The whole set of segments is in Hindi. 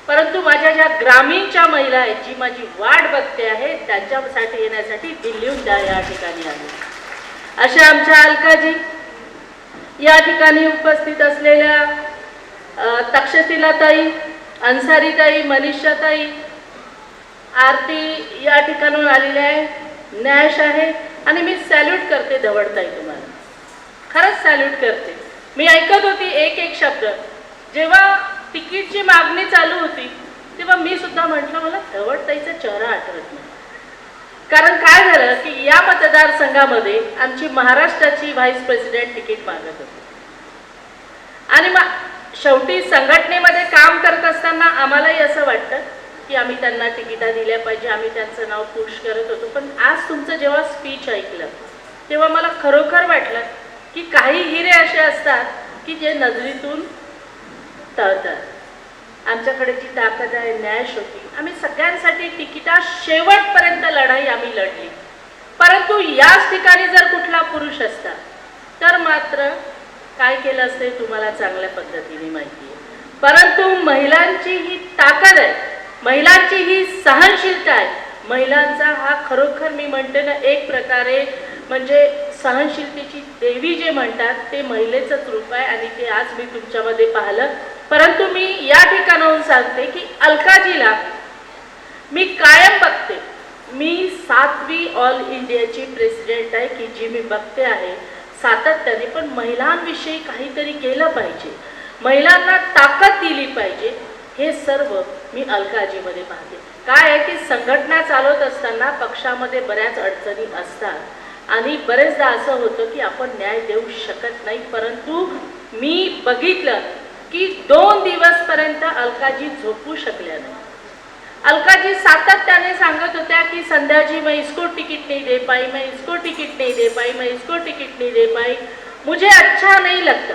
परंतु माझ्या ज्या ग्रामीणच्या महिला आहेत, जी माझी वाट बघते आहे, त्यांच्यासाठी येण्यासाठी दिल्लीहून त्या या ठिकाणी आले. अशा आमच्या अलकाजी, या ठिकाणी उपस्थित असलेल्या तक्षशिलाताई, अन्सारीताई, मनीषाताई, आरती या ठिकाणून आलेल्या आहे, नॅश आहे. आणि मी सॅल्यूट करते धवडताई, तुम्हाला खरंच सॅल्यूट करते. मी ऐकत होती एक एक शब्द. जेव्हा तिकीटची मागणी चालू होती तेव्हा मी सुद्धा म्हटलं मला धवडताईचा चेहरा आठवत नाही. कारण काय झालं की या मतदारसंघामध्ये आमची महाराष्ट्राची व्हाईस प्रेसिडेंट तिकीट मागत होती आणि मग शेवटी संघटनेमध्ये काम करत असताना आम्हालाही असं वाटतं की आम्ही त्यांना तिकिटा दिल्या पाहिजे, आम्ही त्यांचं नाव पुश करत होतो. पण आज तुमचं जेव्हा स्पीच ऐकलं तेव्हा मला खरोखर वाटलं की काही हिरे असे असतात की जे नजरेतून तळतात. आमच्याकडे जी ताकद आहे, न्याय होती, आम्ही सगळ्यांसाठी तिकिटा शेवटपर्यंत लढाई आम्ही लढली. परंतु याच ठिकाणी जर कुठला पुरुष असता तर मात्र काय केलं असते तुम्हाला चांगल्या पद्धतीने माहिती आहे. परंतु महिलांची ही ताकद आहे, महिलांची ही सहनशीलता आहे. महिलांचा हा खरोखर मी म्हणते ना, एक प्रकारे म्हणजे सहनशीलतेची देवी जे म्हणतात ते महिलेचंच रूप आहे आणि ते आज मी तुमच्यामध्ये पाहिलं. परंतु मी या ठिकाणाहून सांगते की अलकाजीला मी कायम बघते. मी 7वी ऑल इंडियाची प्रेसिडेंट आहे की जी मी बघते आहे सातत्याने. पण महिलांविषयी काहीतरी केलं पाहिजे, महिलांना ताकद दिली पाहिजे, हे सर्व मी अलकाजीमध्ये पाहते. काय आहे की संघटना चालवत असताना पक्षामध्ये बऱ्याच अडचणी असतात आणि बरेचदा असं होतं की आपण न्याय देऊ शकत नाही. परंतु मी बघितलं की 2 दिवसपर्यंत अलकाजी झोपू शकल्या नाही. अलकाजी सातत्याने सांगत होत्या की संध्याजी मैं इसको टिकट नहीं दे पाई, मैं इसको टिकट नहीं दे पाई, मैं इसको टिकट नहीं दे पाई, मुझे अच्छा नहीं लगता.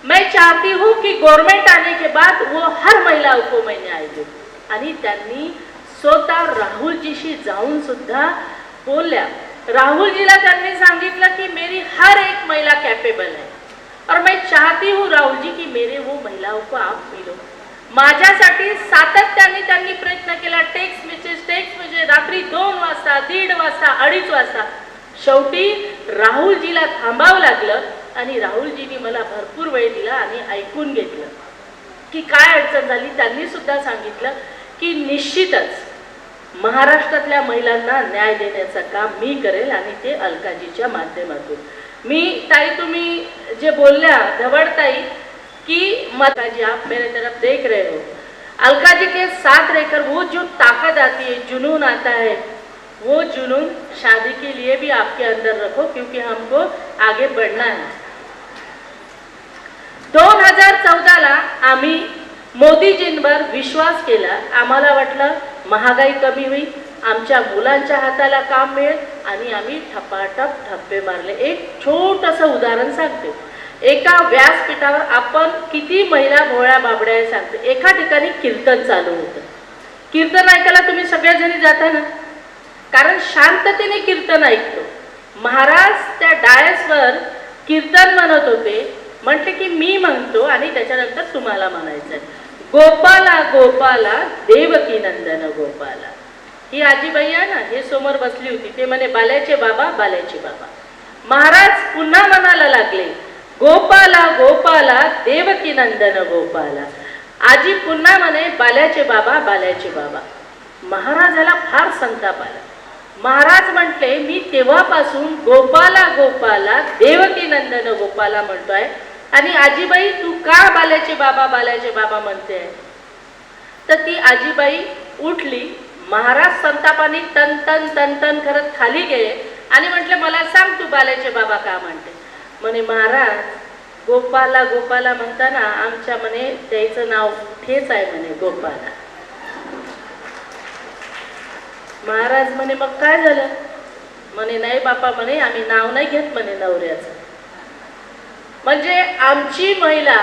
मैं चाहती हूँ कि गवर्नमेंट आने के बाद वो हर महिलाओं को मैं न्याय दूँ. आणि त्यांनी स्वतः राहुलजीशी जाऊन सुद्धा बोलल्या. राहुलजीला त्यांनी सांगितलं की मेरी हर एक महिला कैपेबल है और मैं चाहती हूँ राहुल जी की मेरे वो महिलाओं को आप मिलो. माझ्यासाठी सातत्याने त्यांनी प्रयत्न केला. टेक्स्ट मेसेज रात्री 2 वाजता, 1:30 वाजता, 2:30 वाजता. शेवटी राहुलजीला थांबावं लागलं आणि राहुलजींनी मला भरपूर वेळ दिला आणि ऐकून घेतलं की काय अडचण झाली. त्यांनी सुद्धा सांगितलं की निश्चितच महाराष्ट्रातल्या महिलांना न्याय देण्याचं काम मी करेल आणि ते अलकाजीच्या माध्यमातून. मी ताई तुम्ही जे बोलल्या धवडताई कि अलकाजी आप मेरे तरफ देख रहे हो, अलकाजी के साथ रहकर वो जो ताकत आती है, जुनून आता है, वो जुनून शादी के लिए भी आपके अंदर रखो क्योंकि हमको आगे बढ़ना है. 2014ला आम्ही मोदीजींवर विश्वास केला. आम्हाला वाटलं महागाई कमी होईल, आमच्या मुलांच्या हाताला काम मिळेल आणि आम्ही ठपाठप ठप्पे मारले. एक छोटंसं उदाहरण सांगते. एका व्यासपीठावर आपण किती महिला भोळ्या बाबड्या सांगते. एका ठिकाणी कीर्तन चालू होतं. कीर्तन ऐकायला तुम्ही सगळ्याजणी जाता ना, कारण शांततेने कीर्तन ऐकतो. महाराज त्या डायसवर कीर्तन म्हणत होते. म्हटले की मी म्हणतो आणि त्याच्यानंतर तुम्हाला म्हणायचं आहे, गोपाला गोपाला देवकी नंदन गोपाला. ही आजीबाई आहे ना, हे समोर बसली होती, ते म्हणे बाल्याचे बाबा, बाल्याचे बाबा. महाराज पुन्हा म्हणायला लागले, गोपाला गोपाला देवकी नंदन गोपाला. आजी पुन्हा म्हणे बाल्याचे बाबा, बाल्याचे बाबा. महाराजाला फार संताप आला. महाराज म्हटले मी तेव्हापासून गोपाला गोपाला देवकी नंदन गोपाला म्हणतोय आणि आजीबाई तू का बाल्याचे बाबा, बाल्याचे बाबा म्हणते. तर ती आजीबाई उठली. महाराज संतापाने तन तन तन तन करत खाली गेले आणि म्हटले मला सांग तू बाल्याचे बाबा का म्हणते. म्हणे महाराज गोपाला गोपाला म्हणताना आमच्या म्हणे त्याचं नाव हेच आहे म्हणे गोपाला. महाराज म्हणे मग काय झालं. म्हणे नाही बापा म्हणे आम्ही नाव नाही घेत म्हणे नवऱ्याचं. म्हणजे आमची महिला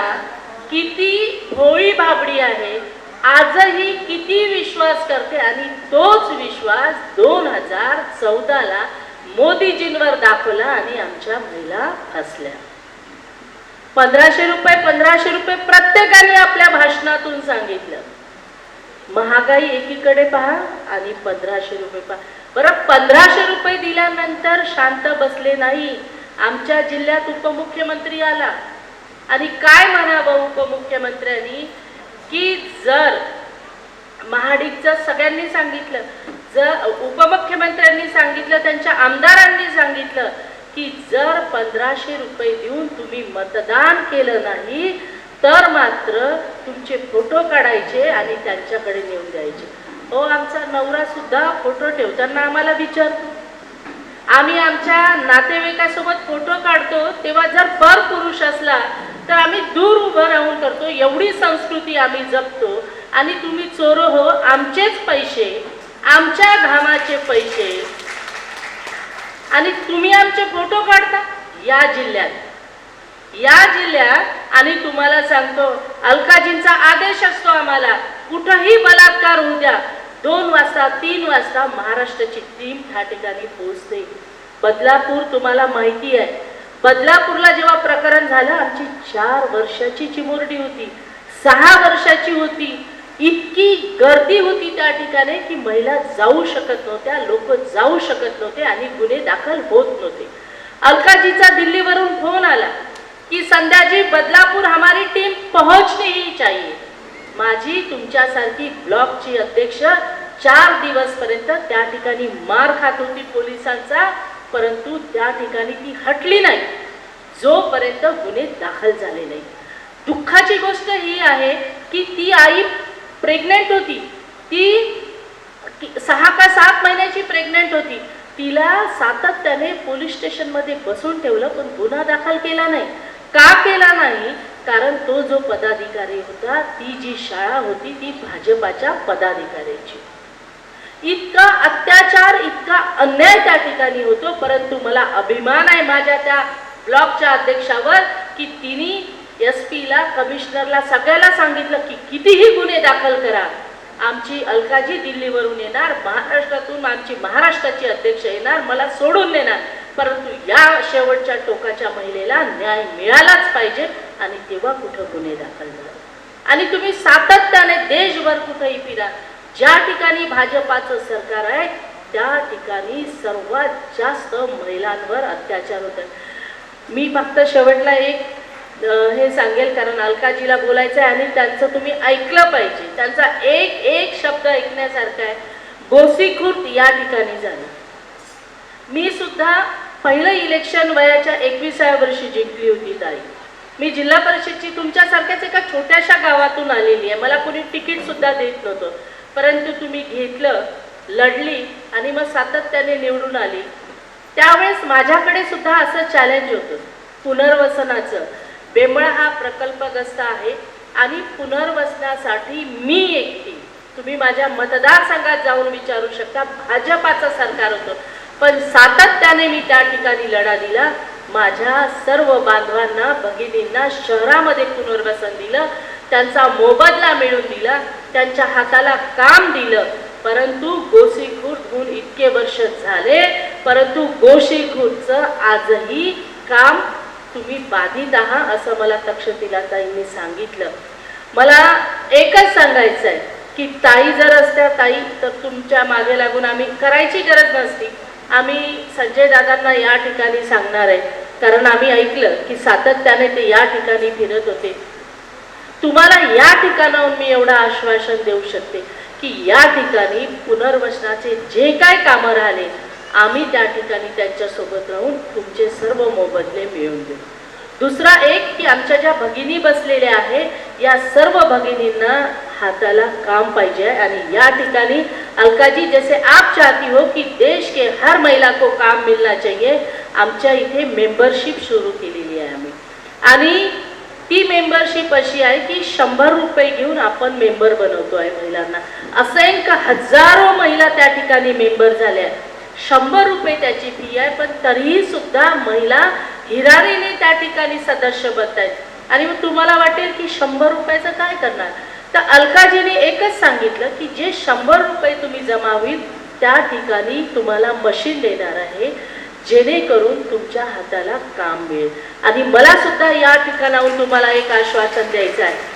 किती भोळी बाबडी आहे, आजही किती विश्वास करते आणि तोच विश्वास 2014ला मोदीजींवर दाखवला आणि आमच्या महिला हसल्या. ₹1500 प्रत्येकाने आपल्या भाषणातून सांगितलं. महागाई एकीकडे पहा आणि ₹1500 पहा. बरं, ₹1500 दिल्यानंतर शांत बसले नाही. आमच्या जिल्ह्यात उपमुख्यमंत्री आला आणि काय म्हणावं उपमुख्यमंत्र्यांनी की जर महाडिकचं सगळ्यांनी सांगितलं, जर उपमुख्यमंत्र्यांनी सांगितलं, त्यांच्या आमदारांनी सांगितलं की जर ₹1500 देऊन तुम्ही मतदान केलं नाही तर मात्र तुमचे फोटो काढायचे आणि त्यांच्याकडे नेऊन द्यायचे. हो, आमचा नवरा सुद्धा फोटो ठेवताना आम्हाला विचारतो. आम्ही आमच्या नातेवाईकासोबत फोटो काढतो तेव्हा जर पर पुरुष असला तर आम्ही दूर उभं राहून करतो. एवढी संस्कृती आम्ही जपतो आणि तुम्ही चोर हो, आमचेच पैसे, आमच्या घामाचे पैसे आणि तुम्ही आमचे फोटो काढता या जिल्ह्यात. आणि तुम्हाला सांगतो, अलकाजींचा आदेश असतो आम्हाला, कुठंही बलात्कार होऊ द्या, 2 वाजता 3 वाजता महाराष्ट्राची टीम त्या ठिकाणी पोहोचते. बदलापूर तुम्हाला माहिती आहे, बदलापूरला जेव्हा प्रकरण झालं, आमची 4 वर्षाची चिमुरडी होती, 6 वर्षाची होती. इतकी गर्दी होती त्या ठिकाणी की महिला जाऊ शकत नव्हत्या, लोक जाऊ शकत नव्हते आणि गुन्हे दाखल होत नव्हते. अलकाजीचा दिल्लीवरून फोन आला की संध्या जी, बदलापूर हमारी टीम पहुंचनी ही चाहिए. माझी तुमच्यासारखी ब्लॉकची अध्यक्ष 4 दिवसपर्यंत त्या ठिकाणी मार खात होती पोलिसांचा, परंतु त्या ठिकाणी ती हटली नाही जोपर्यंत गुन्हे दाखल झाले नाही. दुःखाची गोष्ट ही आहे की ती आई प्रेग्नेंट होती, ती 6 का 7 महिन्याची प्रेग्नेंट होती. तिला सातत्याने पोलीस स्टेशनमध्ये बसून ठेवलं पण गुन्हा दाखल केला नाही. का केला नाही? कारण तो जो पदाधिकारी होता, ती जी शाळा होती ती भाजपाच्या पदाधिकाऱ्याची. इतका अत्याचार, इतका अन्याय त्या ठिकाणी होतो. परंतु मला अभिमान आहे माझ्या त्या ब्लॉकच्या अध्यक्षावर की तिने SP ला, कमिशनरला, सगळ्याला सांगितलं की कितीही गुन्हे दाखल करा, आमची अलकाजी दिल्लीवरून येणार, महाराष्ट्रातून आमची महाराष्ट्राची अध्यक्ष येणार, मला सोडून देणार, परंतु या शेवटच्या टोकाच्या महिलेला न्याय मिळालाच पाहिजे. आणि तेव्हा कुठं गुन्हे दाखल झाले. आणि तुम्ही सातत्याने देशभर कुठेही फिरा, ज्या ठिकाणी भाजपाचं सरकार आहे त्या ठिकाणी सर्वात जास्त महिलांवर अत्याचार होत आहे. मी फक्त शेवटला एक हे सांगेल, कारण अलकाजीला बोलायचं आहे आणि त्यांचं तुम्ही ऐकलं पाहिजे. त्यांचा एक शब्द ऐकण्यासारखा आहे. गोसीखुर्द या ठिकाणी झालं. मी सुद्धा पहिलं इलेक्शन वयाच्या 21व्या वर्षी जिंकली होती ताई. मी जिल्हा परिषदची तुमच्यासारख्याच एका छोट्याशा गावातून आलेली आहे. मला कोणी तिकीट सुद्धा देत नव्हतं, परंतु तुम्ही घेतलं, लढली आणि मग सातत्याने निवडून आली. त्यावेळेस माझ्याकडे सुद्धा असं चॅलेंज होतं पुनर्वसनाचं. बेंबळा हा प्रकल्पग्रस्त आहे आणि पुनर्वसनासाठी मी एकटी, तुम्ही माझ्या मतदारसंघात जाऊन विचारू शकता, भाजपाचं सरकार होतं, पण सातत्याने मी त्या ठिकाणी लढा दिला. माझ्या सर्व बांधवांना, भगिनींना शहरामध्ये पुनर्वसन दिलं, त्यांचा मोबदला मिळवून दिला, त्यांच्या हाताला काम दिलं. परंतु गोसीखुर्दहून इतके वर्ष झाले, परंतु गोसीखुर्दचं आजही काम तुम्ही बाधित आहात असं मला तक्षशिला ताईंनी सांगितलं. मला एकच सांगायचं आहे की ताई जर असत्या ताई तर तुमच्या मागे लागून आम्ही करायची गरज नसती. आम्ही संजय दादांना या ठिकाणी सांगणार आहे, कारण आम्ही ऐकलं की सातत्याने ते या ठिकाणी फिरत होते. तुम्हाला या ठिकाणाहून मी एवढं आश्वासन देऊ शकते की या ठिकाणी पुनर्वसनाचे जे काय कामं राहिले, आम्ही त्या ठिकाणी त्यांच्यासोबत राहून तुमचे सर्व मोबदले मिळवून देऊ. दुसरा एक की आमच्या ज्या भगिनी बसलेल्या आहे, या सर्व भगिनींना हाताला काम पाहिजे आणि या ठिकाणी अलकाजी जैसे आप चाहती हो कि देश के हर महिला को काम मिलना चाहिए, आमच्या इथे मेंबरशिप सुरू केलेली आहे आम्ही. आणि ती मेंबरशिप अशी आहे की ₹100 घेऊन आपण मेंबर बनवतो आहे महिलांना. असंख्य हजारो महिला त्या ठिकाणी मेंबर झाल्या. ₹100 त्याची फी आहे, पण तरीही सुद्धा महिला हिरारीने त्या ठिकाणी सदस्य बनतायत. आणि मग तुम्हाला वाटेल की ₹100चं काय करणार, तर अलकाजीने एकच सांगितलं की जे ₹100 तुम्ही जमा होईल त्या ठिकाणी तुम्हाला मशीन देणार आहे. जेणेकरून तुमच्या हाताला काम मिळेल. आणि मला सुद्धा या ठिकाणाहून तुम्हाला एक आश्वासन द्यायचं आहे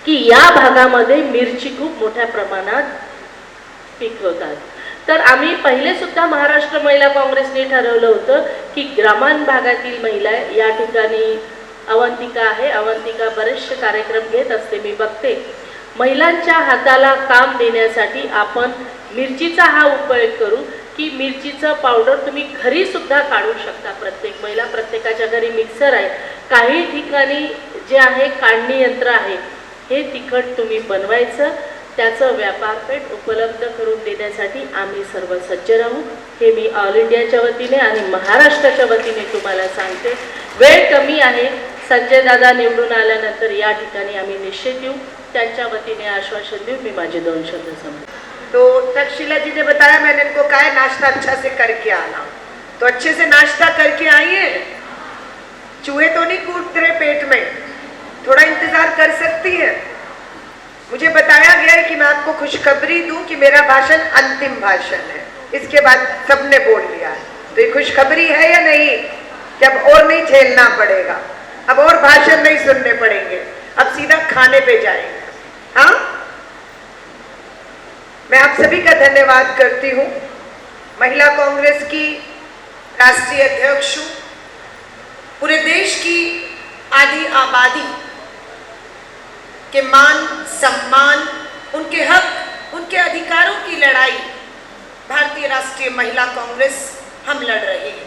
की या भागामध्ये मिरची खूप मोठ्या प्रमाणात पिकवतात. तर आम्ही पहिले सुद्धा महाराष्ट्र महिला काँग्रेसने ठरवलं होतं की ग्रामीण भागातील महिला या ठिकाणी अवंतिका आहे, अवंतिका बरेचसे कार्यक्रम घेत असते, मी बघते. महिलांच्या हाताला काम देण्यासाठी आपण मिरचीचा हा उपयोग करू की मिरचीचं पावडर तुम्ही घरी सुद्धा काढू शकता. प्रत्येक महिला, प्रत्येकाच्या घरी मिक्सर आहे, काही ठिकाणी जे आहे काढणी यंत्र आहे. हे तिखट तुम्ही बनवायचं, त्याचं व्यापारपेठ उपलब्ध करून देण्यासाठी आम्ही सर्व सज्ज राहू. हे मी ऑल इंडियाच्या वतीने आणि महाराष्ट्राच्या वतीने तुम्हाला सांगते. वेळ कमी आहे, संजय दादा निवडून आल्यानंतर या ठिकाणी आम्ही निश्चित येऊ, त्यांच्या वतीने आश्वासन देऊ. मी माझे 2 शब्द समजते. तो तक्षशिला जी ने बताया, मैंने इनको कहा है नाश्ता अच्छा से करके आना, तो अच्छे से नाश्ता करके आइए. चूहे तो नहीं कूद रहे पेट में, थोड़ा इंतजार कर सकती है. मुझे बताया गया है कि मैं आपको खुशखबरी दूं कि मेरा भाषण अंतिम भाषण है, इसके बाद सबने बोल लिया है. तो ये खुशखबरी है या नहीं कि अब और नहीं झेलना पड़ेगा, अब और भाषण नहीं सुनने पड़ेंगे, अब सीधा खाने पे जाएंगे. हाँ, मैं आप सभी का धन्यवाद करती हूँ. महिला कांग्रेस की राष्ट्रीय अध्यक्ष हूँ. पूरे देश की आधी आबादी के मान सम्मान, उनके हक, उनके अधिकारों की लड़ाई भारतीय राष्ट्रीय महिला कांग्रेस हम लड़ रही है.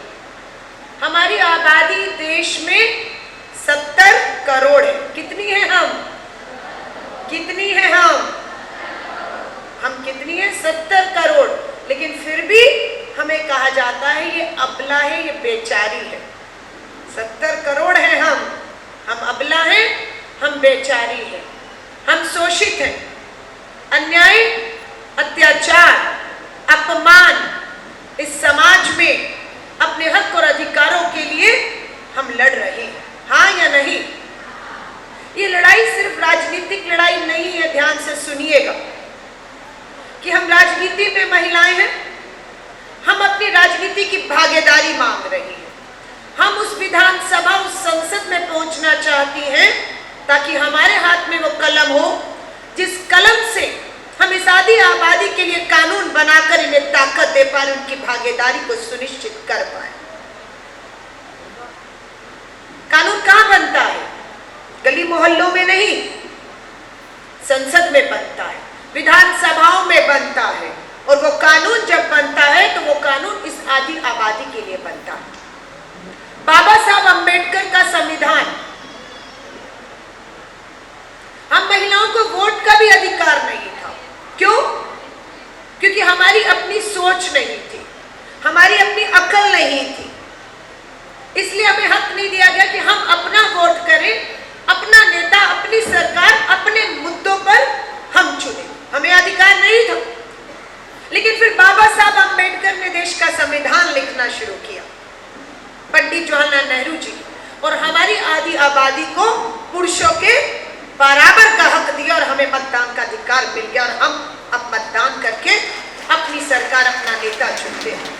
हमारी आबादी देश में 70 करोड़ है. कितनी है हम? कितनी है हम? हम कितनी है? 70 करोड़. लेकिन फिर भी हमें कहा जाता है ये अबला है, ये बेचारी है. 70 करोड़ है हम अबला हैं, हम बेचारी हैं, हम शोषित हैं. अन्याय, अत्याचार, अपमान इस समाज में अपने हक और अधिकारों के लिए हम लड़ रहे हैं. हाँ या नहीं? ये लड़ाई सिर्फ राजनीतिक लड़ाई नहीं है. ध्यान से सुनिएगा कि हम राजनीति में महिलाएं हैं, हम अपनी राजनीति की भागीदारी मांग रही हैं. हम उस विधानसभा, उस संसद में पहुंचना चाहती हैं ताकि हमारे हाथ में वो कलम हो जिस कलम से हम इस आधी आबादी के लिए कानून बनाकर इन्हें ताकत दे पाए, उनकी भागीदारी को सुनिश्चित कर पाए. कानून कहाँ बनता है? गली मोहल्लों में नहीं, संसद में बनता है, विधानसभाओं में बनता है. और वो कानून जब बनता है तो वो कानून इस आधी आबादी के लिए बनता है. बाबा साहब अंबेडकर का संविधान, हम महिलाओं को वोट का भी अधिकार नहीं था. क्यों? क्योंकि हमारी अपनी सोच नहीं थी, हमारी अपनी अकल नहीं थी. इसलिए हमें हक नहीं दिया गया कि हम अपना वोट करें, अपना नेता, अपनी सरकार, अपने मुद्दों पर हम चुने. हमें अधिकार नहीं था. लेकिन फिर बाबा साहब अंबेडकर ने देश का संविधान लिखना शुरू किया, पंडित जवाहरलाल नेहरू जी, और हमारी आधी आबादी को पुरुषों के बराबर का हक दिया और हमें मतदान का अधिकार मिल गया. और हम अब मतदान करके अपनी सरकार, अपना नेता चुनते हैं.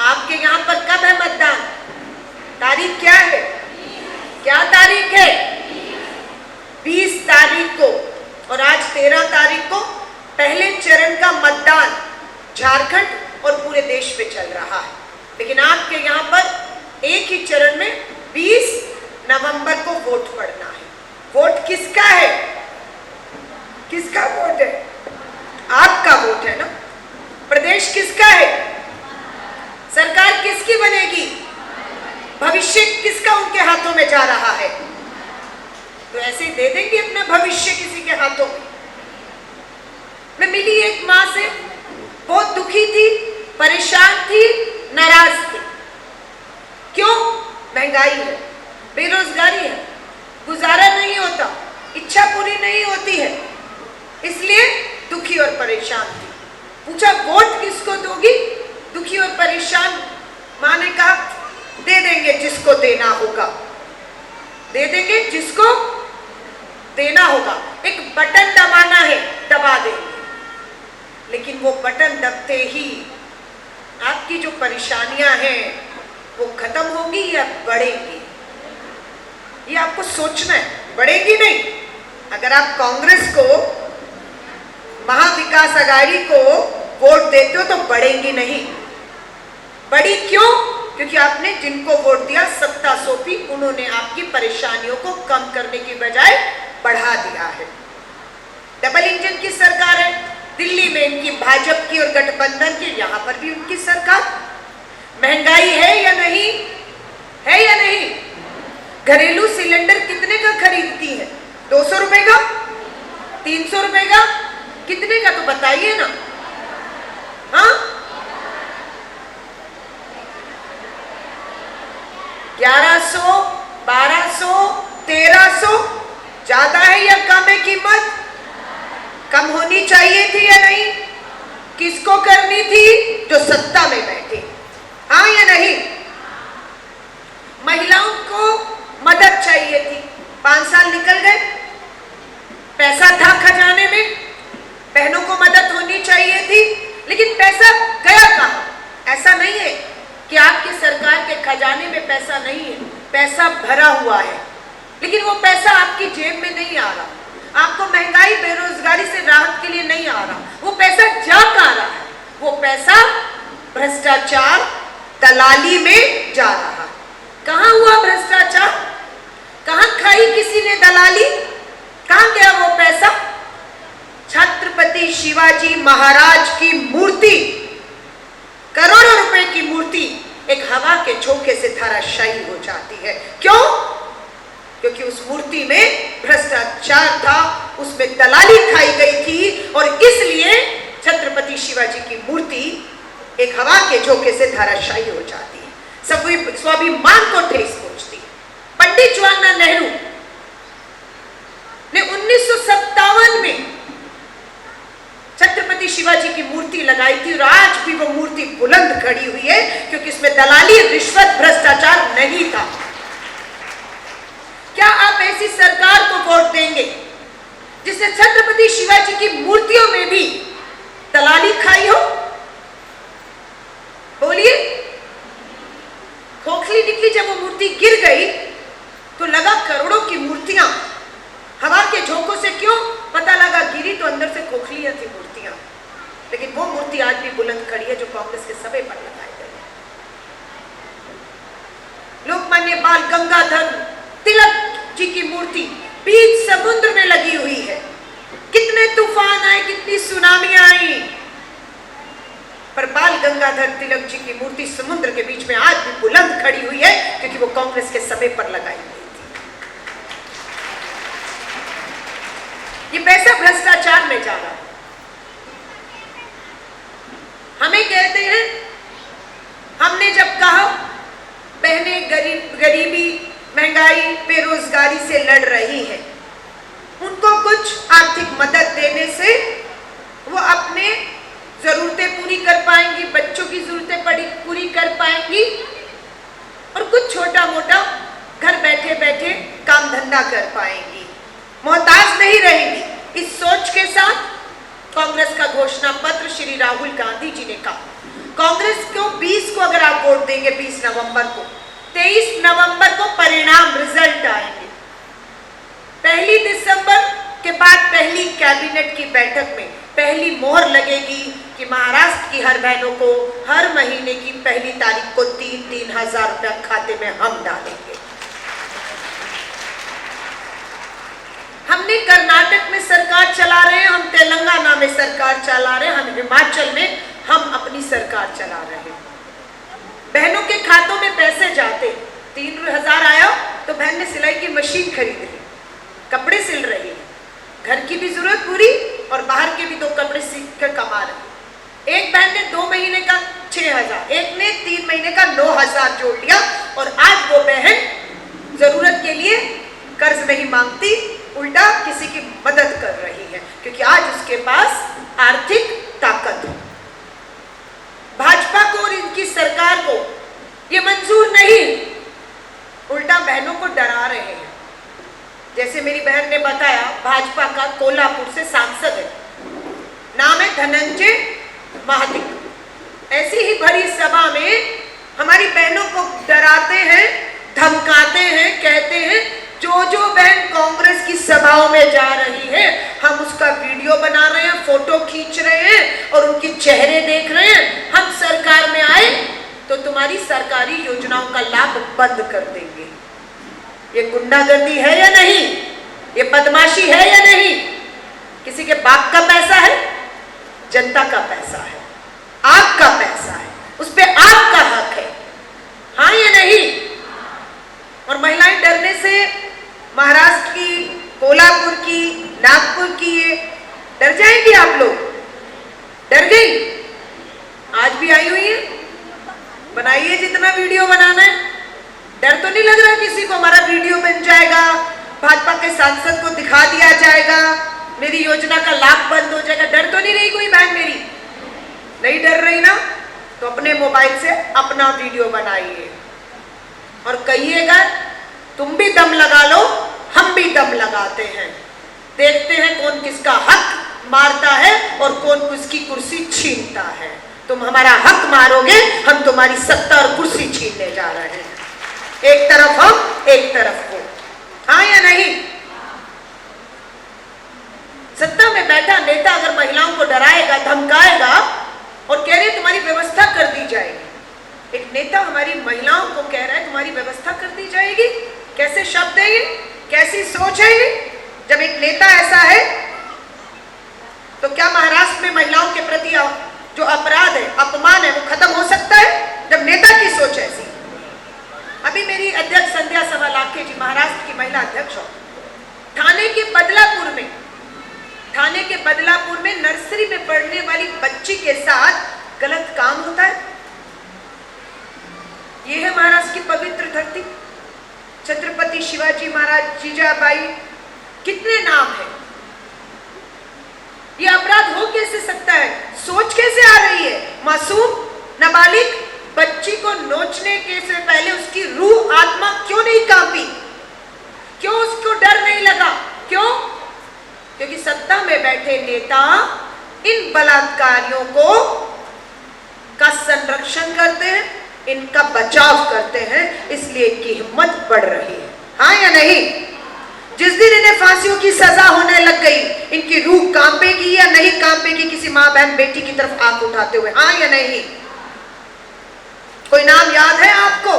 आपके यहाँ पर कब है मतदान? तारीख क्या है? क्या तारीख है? 20 तारीख को. और आज 13 तारीख को पहले चरण का मतदान झारखंड और पूरे देश में चल रहा है. लेकिन आपके यहाँ पर एक ही चरण में 20 नवंबर को वोट पड़ना है. वोट किसका है? किसका वोट है? आपका वोट है ना. प्रदेश किसका है? सरकार किसकी बनेगी? भविष्य किसका उनके हाथों में जा रहा है? तो ऐसे दे देंगे अपना भविष्य किसी के हाथों में. मैं मिली एक माँ से, बहुत दुखी थी, परेशान थी, नाराज थी. क्यों? महंगाई है, बेरोजगारी है, गुजारा नहीं होता, इच्छा पूरी नहीं होती है, इसलिए दुखी और परेशान थी. पूछा वोट किसको दोगी? दुखी और परेशान माँ ने कहा दे देंगे जिसको देना होगा, दे देंगे जिसको देना होगा. एक बटन दबाना है, दबा देंगे. लेकिन वो बटन दबते ही आपकी जो परेशानियां हैं वो खत्म होंगी या बढ़ेंगी, ये आपको सोचना है। बढ़ेगी नहीं। अगर आप कांग्रेस को, महाविकास आघाड़ी को वोट देते हो तो बढ़ेंगी नहीं। बढ़ी क्यों? क्योंकि आपने जिनको वोट दिया, सत्ता सौंपी, उन्होंने आपकी परेशानियों को कम करने की बजाय बढ़ा दिया है। डबल इंजन की सरकार है। दिल्ली में इनकी भाजपा की और गठबंधन की, यहां पर भी उनकी सरकार। महंगाई है या नहीं? है या नहीं? घरेलू सिलेंडर कितने का खरीदती है? 200 रुपए का? 300 रुपए का? कितने का तो बताइए ना। हाँ, 1100, 1200, 1300? ज्यादा है या कम है कीमत? कम होनी चाहिए थी या नहीं? किसको करनी थी? जो सत्ता में बैठे। हाँ या नहीं? महिलाओं को मदद चाहिए थी। 5 साल निकल गए, पैसा था खजाने में, बहनों को मदद होनी चाहिए थी, लेकिन पैसा गया कहाँ? ऐसा नहीं है कि आपकी सरकार के खजाने में पैसा नहीं है, पैसा भरा हुआ है, लेकिन वो पैसा आपकी जेब में नहीं आ रहा। आपको महंगाई, बेरोजगारी से राहत के लिए नहीं आ रहा। वो पैसा जा कहाँ रहा है? वो पैसा भ्रष्टाचार, दलाली में जा रहा। कहाँ हुआ भ्रष्टाचार? कहाँ खाई किसी ने दलाली? कहाँ गया वो पैसा? छत्रपति शिवाजी महाराज की मूर्ति, करोड़ों रुपए की मूर्ति, एक हवा के झोंके से धराशायी हो जाती है। क्यों? क्योंकि उस मूर्ति में भ्रष्टाचार था, उसमें दलाली खाई गई थी, और इसलिए छत्रपति शिवाजी की मूर्ति एक हवा के झोंके से धराशायी हो जाती है, स्वाभिमान को ठेस पहुंचती है। पंडित जवाहरलाल नेहरू ने 1957 में छत्रपति शिवाजी की मूर्ति लगाई थी, और आज भी वो मूर्ति बुलंद खड़ी हुई है, क्योंकि इसमें दलाली, रिश्वत, भ्रष्टाचार नहीं था। क्या आप ऐसी सरकार को वोट देंगे जिसने छत्रपति शिवाजी की मूर्तियों में भी दलाली खाई हो? बोलिए। खोखली निकली जब वो मूर्ति गिर गई तो लगा करोड़ों की मूर्तियां हवा के झोंकों से, क्यों? पता लगा गिरी तो अंदर से खोखलियां थी मूर्तियां, लेकिन वो मूर्ति आज भी बुलंद खड़ी है जो कांग्रेस के सभे पर लगाई गई है। लोकमान्य बाल गंगाधर तिलक जी की मूर्ति बीच समुद्र में लगी हुई है। कितने तूफान आए, कितनी सुनामियां आई, पर बाल गंगाधर तिलक जी की मूर्ति समुद्र के बीच में आज भी बुलंद खड़ी हुई है, क्योंकि वो कांग्रेस के सभे पर लगाई गई थी। ये पैसा भ्रष्टाचार में जा रहा है। हमें कहते हैं, हमने जब कहा बहनें गरीबी, महंगाई, बेरोजगारी से लड़ रही है, उनको कुछ आर्थिक मदद देने से वो अपने जरूरतें पूरी कर पाएंगी, बच्चों की जरूरतें पूरी कर पाएंगी, और कुछ छोटा मोटा घर बैठे बैठे काम धंधा कर पाएंगी, मोहताज नहीं रहेंगी। इस सोच के साथ कांग्रेस का घोषणा पत्र श्री राहुल गांधी जी ने कहा, कांग्रेस को 20 को अगर आप वोट देंगे, 20 नवंबर को, 23 नवंबर को परिणाम, रिजल्ट आएंगे। 1 दिसंबर के बाद पहली कैबिनेट की बैठक में पहली मोहर लगेगी कि महाराष्ट्र की हर बहनों को हर महीने की 1 तारीख को 3-3 हजार रुपया खाते में हम डालेंगे। हमने कर्नाटक में सरकार चला रहे हैं, हम तेलंगाना में सरकार चला रहे हैं, हम हिमाचल में हम अपनी सरकार चला रहे हैं। बहनों के खातों में पैसे जाते, 3,000 आया तो बहन ने सिलाई की मशीन खरीद ली, कपड़े सिल रही है, घर की भी जरूरत पूरी और बाहर के भी 2 कपड़े सीख कर कमा रही। एक बहन ने 2 महीने का 6,000, एक ने 3 महीने का 9,000 जोड़ लिया, और आज वो बहन जरूरत के लिए कर्ज नहीं मांगती, उल्टा किसी की मदद कर रही है, क्योंकि आज उसके पास आर्थिक ताकत है। भाजपा को और इनकी सरकार को ये मंजूर नहीं, उल्टा बहनों को डरा रहे हैं। जैसे मेरी बहन ने बताया, भाजपा का कोल्हापुर से सांसद है, नाम है धनंजय महादिक, ऐसी ही भरी सभा में हमारी बहनों को डराते हैं, धमकाते हैं, कहते हैं जो बहन कांग्रेस की सभाओं में जा रही है हम उसका वीडियो बना रहे हैं, फोटो खींच रहे हैं और उनके चेहरे देख रहे हैं, हम सरकार में आए तो तुम्हारी सरकारी योजनाओं का लाभ बंद कर देंगे। ये गुंडागर्दी है या नहीं? ये बदमाशी है या नहीं? किसी के बाप का पैसा है, जनता का पैसा है, आपका पैसा है, उस पे आपका हक है, हाँ या नहीं? और महिलाएं डरने से महाराष्ट्र की, कोल्हापुर की, नागपुर की ये डर जाएंगी। आप लोग डर गई? आज भी आई हुई है, बनाइए जितना वीडियो बनाना है। डर तो नहीं लग रहा किसी को हमारा वीडियो बन जाएगा, भाजपा के सांसद को दिखा दिया जाएगा, मेरी योजना का लाभ बंद हो जाएगा? डर तो नहीं रही कोई बहन मेरी? नहीं डर रही ना? तो अपने मोबाइल से अपना वीडियो बनाइए और कहिएगा तुम भी दम लगा लो, हम भी दम लगाते हैं, देखते हैं कौन किसका हक मारता है और कौन किसकी कुर्सी छीनता है। तुम हमारा हक मारोगे, हम तुम्हारी सत्ता और कुर्सी छीनने जा रहे हैं। एक तरफ हम, एक तरफ वो, हाँ या नहीं? सत्ता में बैठा नेता अगर महिलाओं को डराएगा, धमकाएगा और कह रहे तुम्हारी व्यवस्था कर दी जाएगी। एक नेता हमारी महिलाओं को कह रहा है तुम्हारी व्यवस्था कर दी जाएगी। कैसे शब्द है ये? कैसी सोच है ये? जब एक नेता ऐसा है तो क्या महाराष्ट्र में महिलाओं के प्रति जो अपराध है, अपमान है, वो खत्म हो सकता है जब नेता की सोच ऐसी? अभी मेरी अध्यक्ष संध्या सवालाखे जी महाराष्ट्र की महिला अध्यक्ष हो, थाने के बदलापुर में नर्सरी में पढ़ने वाली बच्ची के साथ गलत काम होता है। यह है महाराष्ट्र की पवित्र धरती, छत्रपति शिवाजी महाराज, जीजाबाई, कितने नाम है। ये अपराध हो कैसे सकता है? सोच कैसे आ रही है? मासूम नाबालिग बच्ची को नोचने के से पहले उसकी रूह आत्मा क्यों नहीं कांपी? क्यों उसको डर नहीं लगा? क्यों? क्योंकि सत्ता में बैठे नेता इन बलात्कारियों को का संरक्षण करते हैं, इनका बचाव करते हैं, इसलिए इनकी हिम्मत बढ़ रही है, हाँ या नहीं? जिस दिन इन्हें फांसियों की सजा होने लग गई, इनकी रूह कांपेगी या नहीं कांपेगी किसी माँ बहन बेटी की तरफ आंख उठाते हुए, हाँ या नहीं? कोई नाम याद है आपको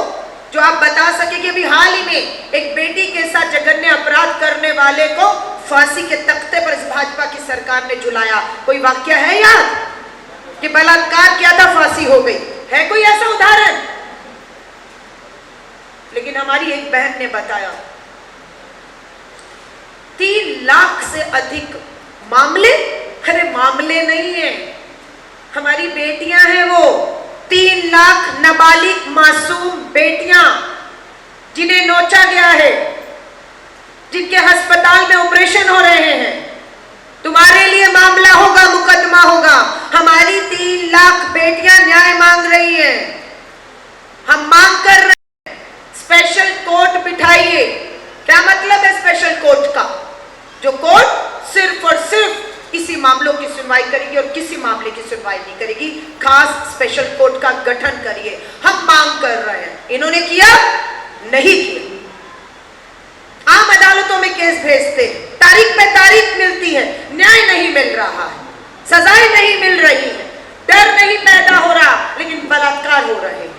जो आप बता सके कि अभी हाल ही में एक बेटी के साथ जघन्य अपराध करने वाले को फांसी के तख्ते पर इस भाजपा की सरकार ने झुलाया? कोई वाक्य है याद कि बलात्कार किया था, फांसी हो गई? है कोई ऐसा उदाहरण? लेकिन हमारी एक बहन ने बताया 3 लाख से अधिक मामले, अरे मामले नहीं है, हमारी बेटियां हैं वो, 3 लाख नाबालिग मासूम बेटियां जिन्हें नोचा गया है, जिनके अस्पताल में ऑपरेशन हो रहे हैं। तुम्हारे लिए मामला होगा, मुकदमा होगा। हमारी 3 लाख बेटियां न्याय मांग रही हैं। हम मांग कर रहे हैं स्पेशल कोर्ट बिठाइए। क्या मतलब है स्पेशल कोर्ट का? जो कोर्ट सिर्फ और सिर्फ इसी मामलों की सुनवाई करेगी और किसी मामले की सुनवाई नहीं करेगी। खास स्पेशल कोर्ट का गठन करिए। हम मांग कर रहे हैं। इन्होंने किया? नहीं किया। आम अदालतों में केस भेजते हैं, तारीख पे तारीख मिलती है, न्याय नहीं मिल रहा है, सजाएं नहीं मिल रही है, डर नहीं पैदा हो रहा, लेकिन बलात्कार हो रहे हैं।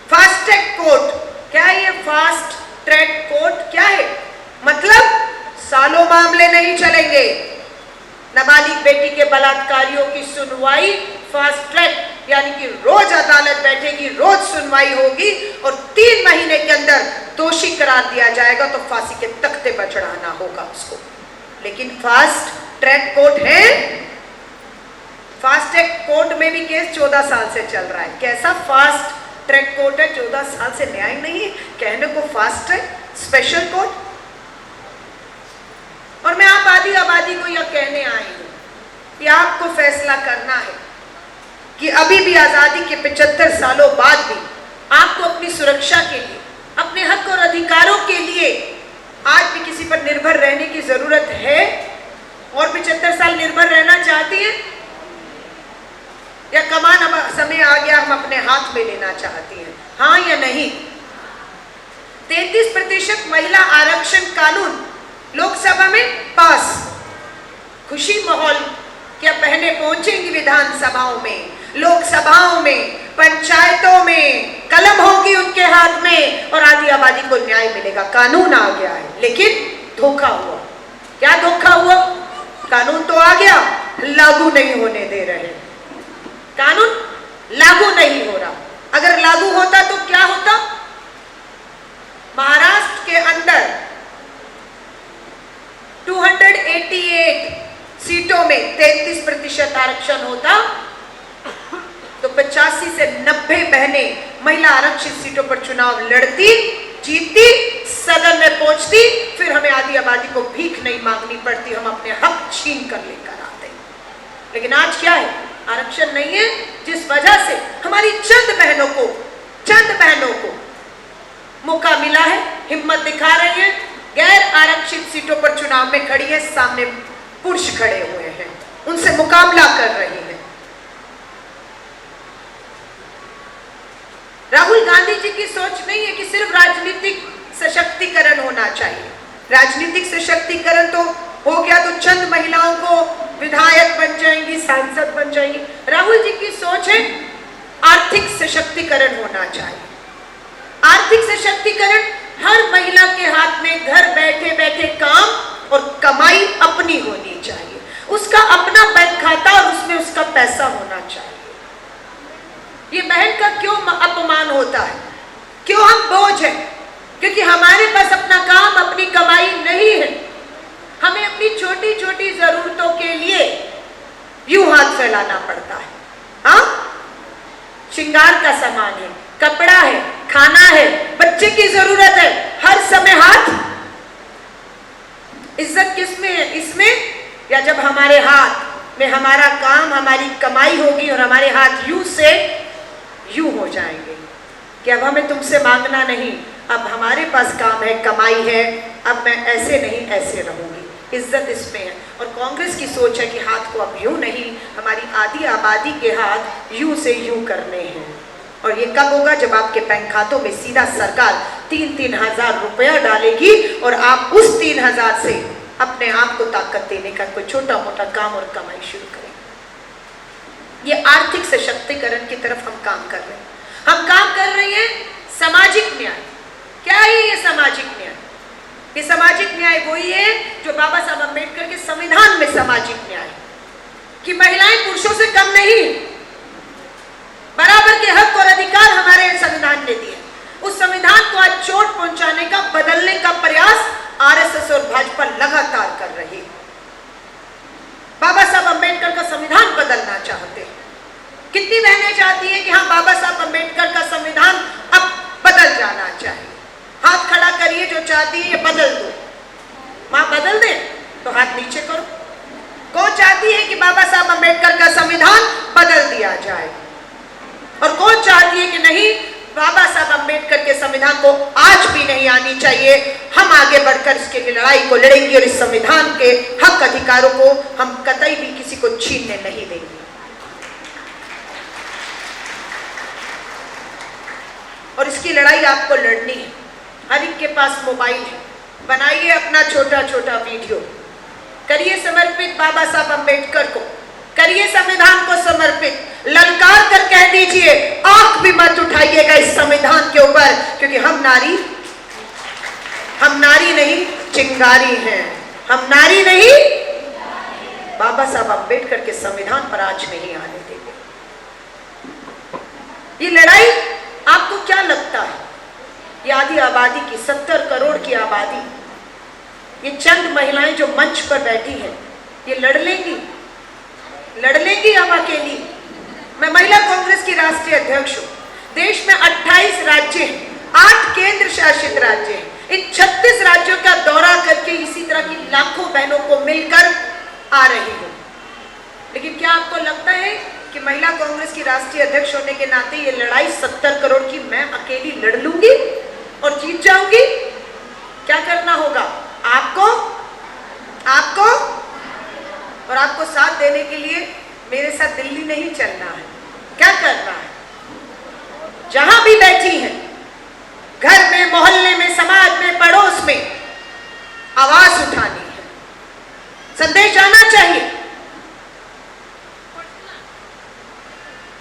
फास्ट ट्रैक कोर्ट, क्या है ये फास्ट ट्रैक कोर्ट? क्या है मतलब? सालों मामले नहीं चलेंगे। नाबालिग बेटी के बलात्कारियों की सुनवाई फास्ट ट्रैक, यानी कि रोज अदालत बैठेगी, रोज सुनवाई होगी और 3 महीने के अंदर दोषी करार दिया जाएगा तो फांसी के तख्ते पर चढ़ाना होगा उसको। लेकिन फास्ट ट्रैक कोर्ट है, फास्ट ट्रैक कोर्ट में भी केस 14 साल से चल रहा है। कैसा फास्ट ट्रैक कोर्ट है? 14 साल से न्याय नहीं है, कहने को फास्ट ट्रैक स्पेशल कोर्ट। और मैं आबादी को यह कहने आई हूं कि आपको फैसला करना है कि अभी भी आजादी के 75 सालों बाद भी आपको अपनी सुरक्षा के लिए, अपने हक और अधिकारों के लिए आज भी किसी पर निर्भर रहने की जरूरत है? और 75 साल निर्भर रहना चाहती है? या कमान अब समय आ गया हम अपने हाथ में लेना चाहती हैं? हाँ या नहीं? 33% महिला आरक्षण कानून लोकसभा में पास। खुशी माहौल, क्या बहनें पहुंचेंगी विधानसभाओं में, लोकसभाओं में, पंचायतों में, कलम होगी उनके हाथ में और आधी आबादी को न्याय मिलेगा। कानून आ गया है, लेकिन धोखा हुआ। क्या धोखा हुआ? कानून तो आ गया, लागू नहीं होने दे रहे। कानून लागू नहीं हो रहा। अगर लागू होता तो क्या होता? महाराष्ट्र के अंदर 288 सीटों में 33% आरक्षण होता तो 85 से 90 बहनें महिला आरक्षित सीटों पर चुनाव लड़ती, जीतती, सदन में पहुंचती, फिर हमें आधी आबादी को भीख नहीं मांगनी पड़ती, हम अपने हक छीन कर लेकर आते। लेकिन आज क्या है? आरक्षण नहीं है, जिस वजह से हमारी चंद बहनों को मौका मिला है, हिम्मत दिखा रही है, गैर आरक्षित सीटों पर चुनाव में खड़ी है, सामने पुरुष खड़े हुए हैं, उनसे मुकाबला कर रही है। राहुल गांधी जी की सोच नहीं है कि सिर्फ राजनीतिक सशक्तिकरण होना चाहिए। राजनीतिक सशक्तिकरण तो हो गया तो चंद महिलाओं को विधायक बन जाएंगी, सांसद बन जाएंगी। राहुल जी की सोच है आर्थिक सशक्तिकरण होना चाहिए। आर्थिक सशक्तिकरण, हर महिला के हाथ में घर बैठे बैठे काम और कमाई अपनी होनी चाहिए, उसका अपना बैंक खाता और उसमें उसका पैसा होना चाहिए। ये बहन का क्यों अपमान होता है? क्यों हम बोझ हैं? क्योंकि हमारे पास अपना काम, अपनी कमाई नहीं है। हमें अपनी छोटी छोटी जरूरतों के लिए यूं हाथ फैलाना पड़ता है। हाँ, श्रृंगार का सामान है, कपड़ा है, खाना है, बच्चे की जरूरत है, हर समय हाथ। इज्जत किसमें है? इसमें, या जब हमारे हाथ में हमारा काम, हमारी कमाई होगी और हमारे हाथ यूं से यूं हो जाएंगे कि अब हमें तुमसे मांगना नहीं, अब हमारे पास काम है, कमाई है, अब मैं ऐसे नहीं ऐसे रहूंगी। इज्जत इसमें है। और कांग्रेस की सोच है कि हाथ को अब यूं नहीं, हमारी आधी आबादी के हाथ यूं से यूं करने हैं। और ये कब होगा? जब आपके बैंक खातों में सीधा सरकार 3-3 हजार रुपया डालेगी और आप उस 3 हजार से अपने आप को ताकत देने का कोई छोटा मोटा काम और कमाई शुरू करें। ये आर्थिक सशक्तिकरण की तरफ हम काम कर रहे हैं। हम काम कर रहे हैं सामाजिक न्याय। क्या है ये सामाजिक न्याय? ये सामाजिक न्याय वही है जो बाबा साहब अम्बेडकर के संविधान में सामाजिक न्याय, कि महिलाएं पुरुषों से कम नहीं, बराबर के हक और अधिकार हमारे संविधान ने दिए। उस संविधान को आज चोट पहुंचाने का, बदलने का प्रयास आरएसएस और भाजपा लगातार कर रही है। बाबा साहब अम्बेडकर का संविधान बदलना चाहते हैं। कितनी बहनें चाहती हैं कि हाँ, बाबा साहब अम्बेडकर का संविधान अब बदल जाना चाहिए? हाथ खड़ा करिए जो चाहती है ये बदल दो। मां बदल दे तो हाथ नीचे करो। कौन चाहती है कि बाबा साहब अम्बेडकर का संविधान बदल दिया जाए? और कौन चाहती है कि नहीं, बाबा साहब अम्बेडकर के संविधान को आज भी नहीं आनी चाहिए, हम आगे बढ़कर इसके लिए लड़ाई को लड़ेंगे और इस संविधान के हक अधिकारों को हम कतई भी किसी को छीनने नहीं देंगे। और इसकी लड़ाई आपको लड़नी है। हर एक के पास मोबाइल है, बनाइए अपना छोटा छोटा वीडियो, करिए समर्पित बाबा साहब अम्बेडकर को, करिए संविधान को समर्पित, ललकार कर कह दीजिए, आंख भी मत उठाइएगा इस संविधान के ऊपर, क्योंकि हम नारी नहीं चिंगारी हैं। हम नारी नहीं, बाबा साहब अम्बेडकर के संविधान पर आज नहीं आने देंगे। ये लड़ाई आपको क्या लगता है? ये आधी आबादी की, 70 करोड़ की आबादी, ये चंद महिलाएं जो मंच पर बैठी हैं, ये लड़ लेंगी हम अकेली? मैं महिला कांग्रेस की राष्ट्रीय अध्यक्ष हूं। देश में 28 राज्य हैं, 8 केंद्र शासित राज्य हैं। इन 36 राज्यों का दौरा करके इसी तरह की लाखों बहनों को मिलकर आ रही हूं। लेकिन क्या आपको लगता है कि महिला कांग्रेस की राष्ट्रीय अध्यक्ष होने के नाते ये लड़ाई 70 करोड़ की मैं अकेली लड़ लूंगी और जीत जाऊंगी? क्या करना होगा? आपको और आपको साथ देने के लिए मेरे साथ दिल्ली नहीं चलना है, क्या करना है? जहां भी बैठी हैं, घर में, मोहल्ले में, समाज में, पड़ोस में आवाज उठानी है, संदेश जाना चाहिए।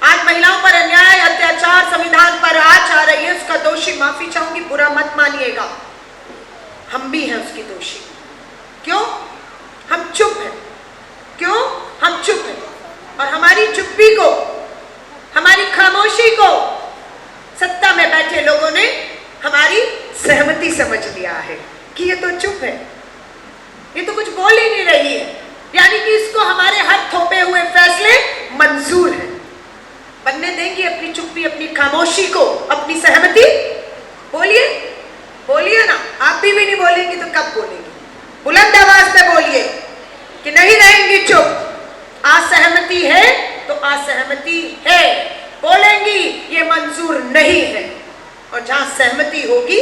आज महिलाओं पर अन्याय, अत्याचार संविधान पर आज आ रही है, उसका दोषी, माफी चाहूंगी, बुरा मत मानिएगा, हम भी हैं उसकी दोषी। क्यों? हम चुप हैं। क्यों हम चुप हैं? और हमारी चुप्पी को, हमारी खामोशी को सत्ता में बैठे लोगों ने हमारी सहमति समझ लिया है कि ये तो चुप है, ये तो कुछ बोल ही नहीं रही है, यानी कि इसको हमारे हर थोपे हुए फैसले मंजूर हैं। बनने देंगे अपनी चुप्पी, अपनी खामोशी को, अपनी सहमति? बोलिए, बोलिए ना। आप भी नहीं बोलेंगी तो कब बोलेंगी? बुलंद आवाज में बोलिए कि नहीं रहेंगी चुप। असहमति है तो असहमति है, बोलेंगी ये मंजूर नहीं है। और जहां सहमति होगी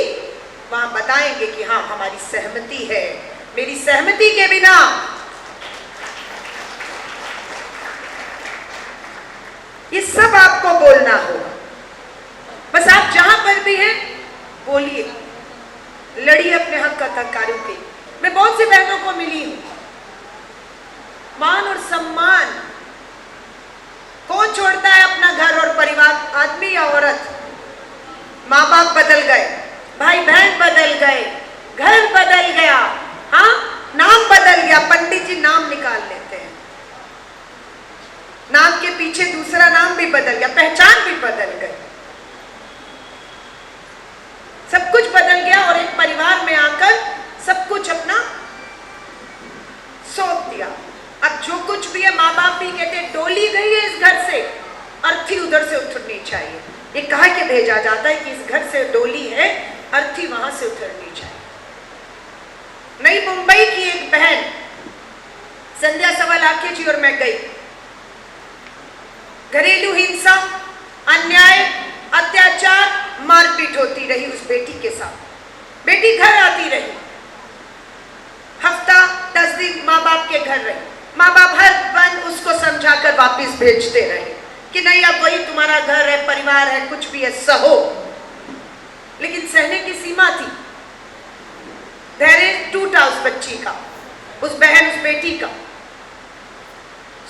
वहां बताएंगे कि हाँ हमारी सहमति है। मेरी सहमति के बिना ये सब आपको बोलना होगा। बस आप जहां पर भी हैं बोलिए, लड़िए अपने हक अधिकारों के। मैं बहुत सी बहनों को मिली हूं, मान और सम्मान कौन छोड़ता है अपना घर और परिवार? आदमी या औरत? माँ बाप बदल गए, भाई बहन बदल गए, घर बदल गया, हाँ नाम बदल गया, पंडित जी नाम निकाल लेते हैं, नाम के पीछे दूसरा नाम भी बदल गया, पहचान भी बदल गई, सब कुछ बदल गया। और एक परिवार में आकर सब कुछ अपना सौंप दिया। अब जो कुछ भी है, माँ बाप भी कहते हैं डोली गई है इस घर से, अर्थी उधर से उतरनी चाहिए। ये कहा के भेजा जाता है कि इस घर से डोली है, अर्थी वहां से उतरनी चाहिए। नई मुंबई की एक बहन संध्या सवालाखे जी और मैं गई। घरेलू हिंसा, अन्याय, अत्याचार, मारपीट होती रही उस बेटी के साथ। बेटी घर आती रही, हफ्ता 10 दिन माँ बाप के घर रही। माँ बाप हर बार उसको समझाकर वापस भेजते रहे कि नहीं अब वही तुम्हारा घर है, परिवार है, कुछ भी है सहो। लेकिन सहने की सीमा थी। धैर्य टूटा उस बच्ची का, उस बहन, उस बेटी का।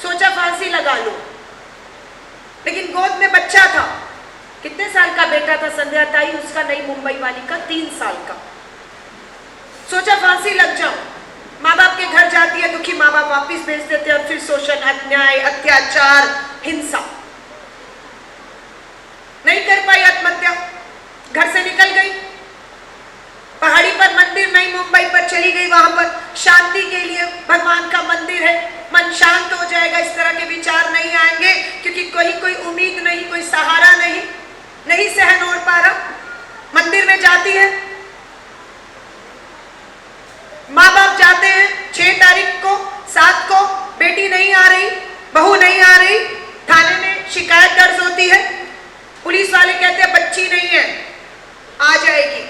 सोचा फांसी लगा लो, लेकिन गोद में बच्चा था। कितने साल का बेटा था संध्या ताई? उसका, नई मुंबई वाली का 3 साल का। सोचा फांसी लग जाऊं। माँ बाप के घर जाती है, दुखी माँ बाप वापिस भेज देते और फिर शोषण, अन्याय, अत्याचार, हिंसा। नहीं कर पाई आत्महत्या, घर से निकल गई, पहाड़ी पर मंदिर नई मुंबई पर चली गई। वहां पर शांति के लिए भगवान का मंदिर है, मन शांत हो जाएगा, इस तरह के विचार नहीं आएंगे, क्योंकि कोई उम्मीद नहीं, कोई सहारा नहीं, नहीं सहन हो पा रहा। मंदिर में जाती है, माँ बाप जाते हैं 6 तारीख को, 7 को, बेटी नहीं आ रही, बहू नहीं आ रही, थाने में शिकायत दर्ज होती है। पुलिस वाले कहते हैं बच्ची नहीं है, आ जाएगी।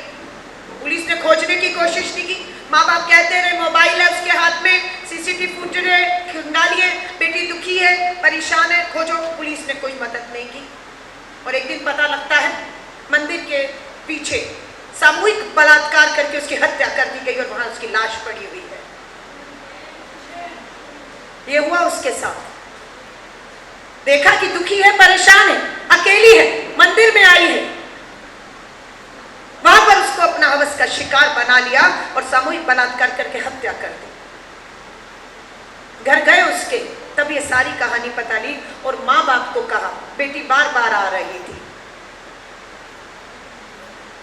पुलिस ने खोजने की कोशिश नहीं की। माँ बाप कहते रहे मोबाइल है उसके हाथ में, सीसीटीवी फुटेज खंगालिए, बेटी दुखी है, परेशान है, खोजो। पुलिस ने कोई मदद नहीं की। और एक दिन पता लगता है मंदिर के पीछे सामूहिक बलात्कार करके उसकी हत्या कर दी गई और वहां उसकी लाश पड़ी हुई है। ये हुआ उसके साथ। देखा कि दुखी है, परेशान है, अकेली है, मंदिर में आई है, वहां पर उसको अपना हवस का शिकार बना लिया और सामूहिक बलात्कार करके हत्या कर दी। घर गए उसके, तब ये सारी कहानी पता ली और माँ बाप को कहा। बेटी बार बार आ रही थी,